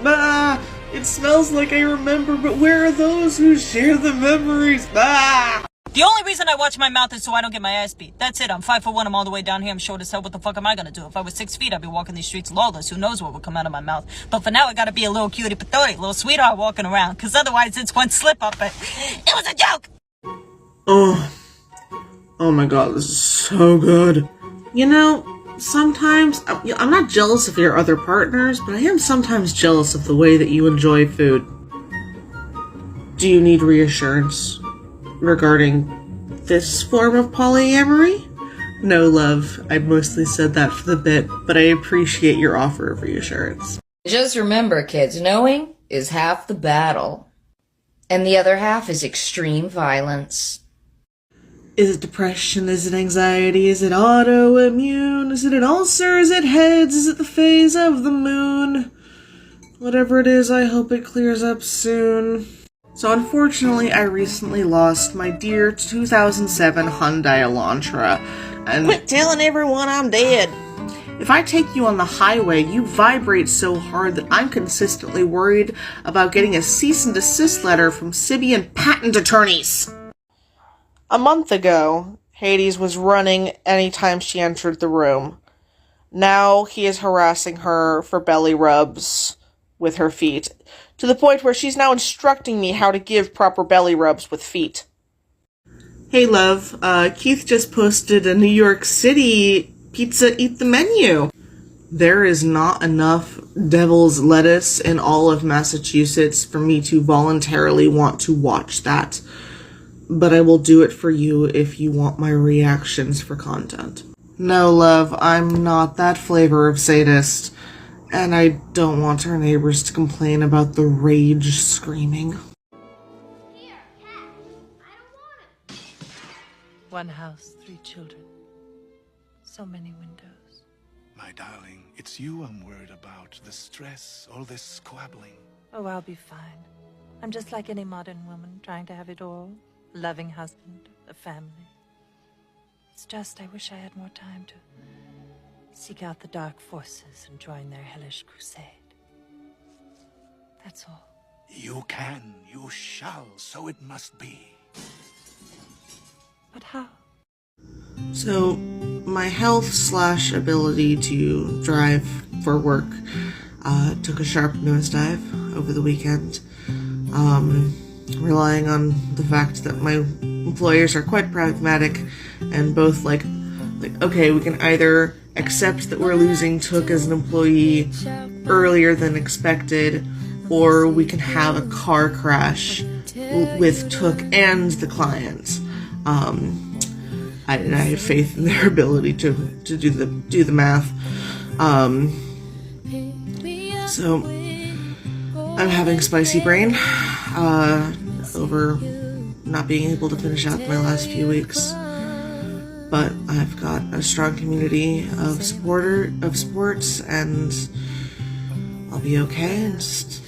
It smells like I remember, but where are those who share the memories? The only reason I watch my mouth is so I don't get my ass beat. That's it. I'm 5'1", I'm all the way down here. I'm short as hell. What the fuck am I gonna do? If I was 6 feet, I'd be walking these streets lawless. Who knows what would come out of my mouth? But for now, I gotta be a little cutie patootie, little sweetheart walking around. Cause otherwise, it's one slip up and it was a joke! Oh my god, this is so good. You know, sometimes, I'm not jealous of your other partners, but I am sometimes jealous of the way that you enjoy food. Do you need reassurance regarding this form of polyamory? No, love, I mostly said that for the bit, but I appreciate your offer of reassurance. Just remember, kids, knowing is half the battle, and the other half is extreme violence. Is it depression? Is it anxiety? Is it autoimmune? Is it an ulcer? Is it heads? Is it the phase of the moon? Whatever it is, I hope it clears up soon. So unfortunately, I recently lost my dear 2007 Hyundai Elantra. And quit telling everyone I'm dead. If I take you on the highway, you vibrate so hard that I'm consistently worried about getting a cease and desist letter from Sibian patent attorneys. A month ago, Hades was running anytime she entered the room. Now he is harassing her for belly rubs with her feet, to the point where she's now instructing me how to give proper belly rubs with feet. Hey love, Keith just posted a New York City pizza eat the menu. There is not enough devil's lettuce in all of Massachusetts for me to voluntarily want to watch that. But I will do it for you if you want my reactions for content. No, love, I'm not that flavor of sadist, and I don't want our neighbors to complain about the rage screaming. One house, 3 children. So many windows. My darling, it's you I'm worried about. The stress, all this squabbling. Oh, I'll be fine. I'm just like any modern woman, trying to have it all. A loving husband, a family. It's just I wish I had more time to seek out the dark forces and join their hellish crusade. That's all. You can, you shall, so it must be. But how? So, my health/ability to drive for work took a sharp nosedive over the weekend. Relying on the fact that my employers are quite pragmatic and both like, okay, we can either accept that we're losing Took as an employee earlier than expected, or we can have a car crash with Took and the client. I have faith in their ability to do the math. So I'm having spicy brain over not being able to finish out my last few weeks. But I've got a strong community of supports, and I'll be okay, and just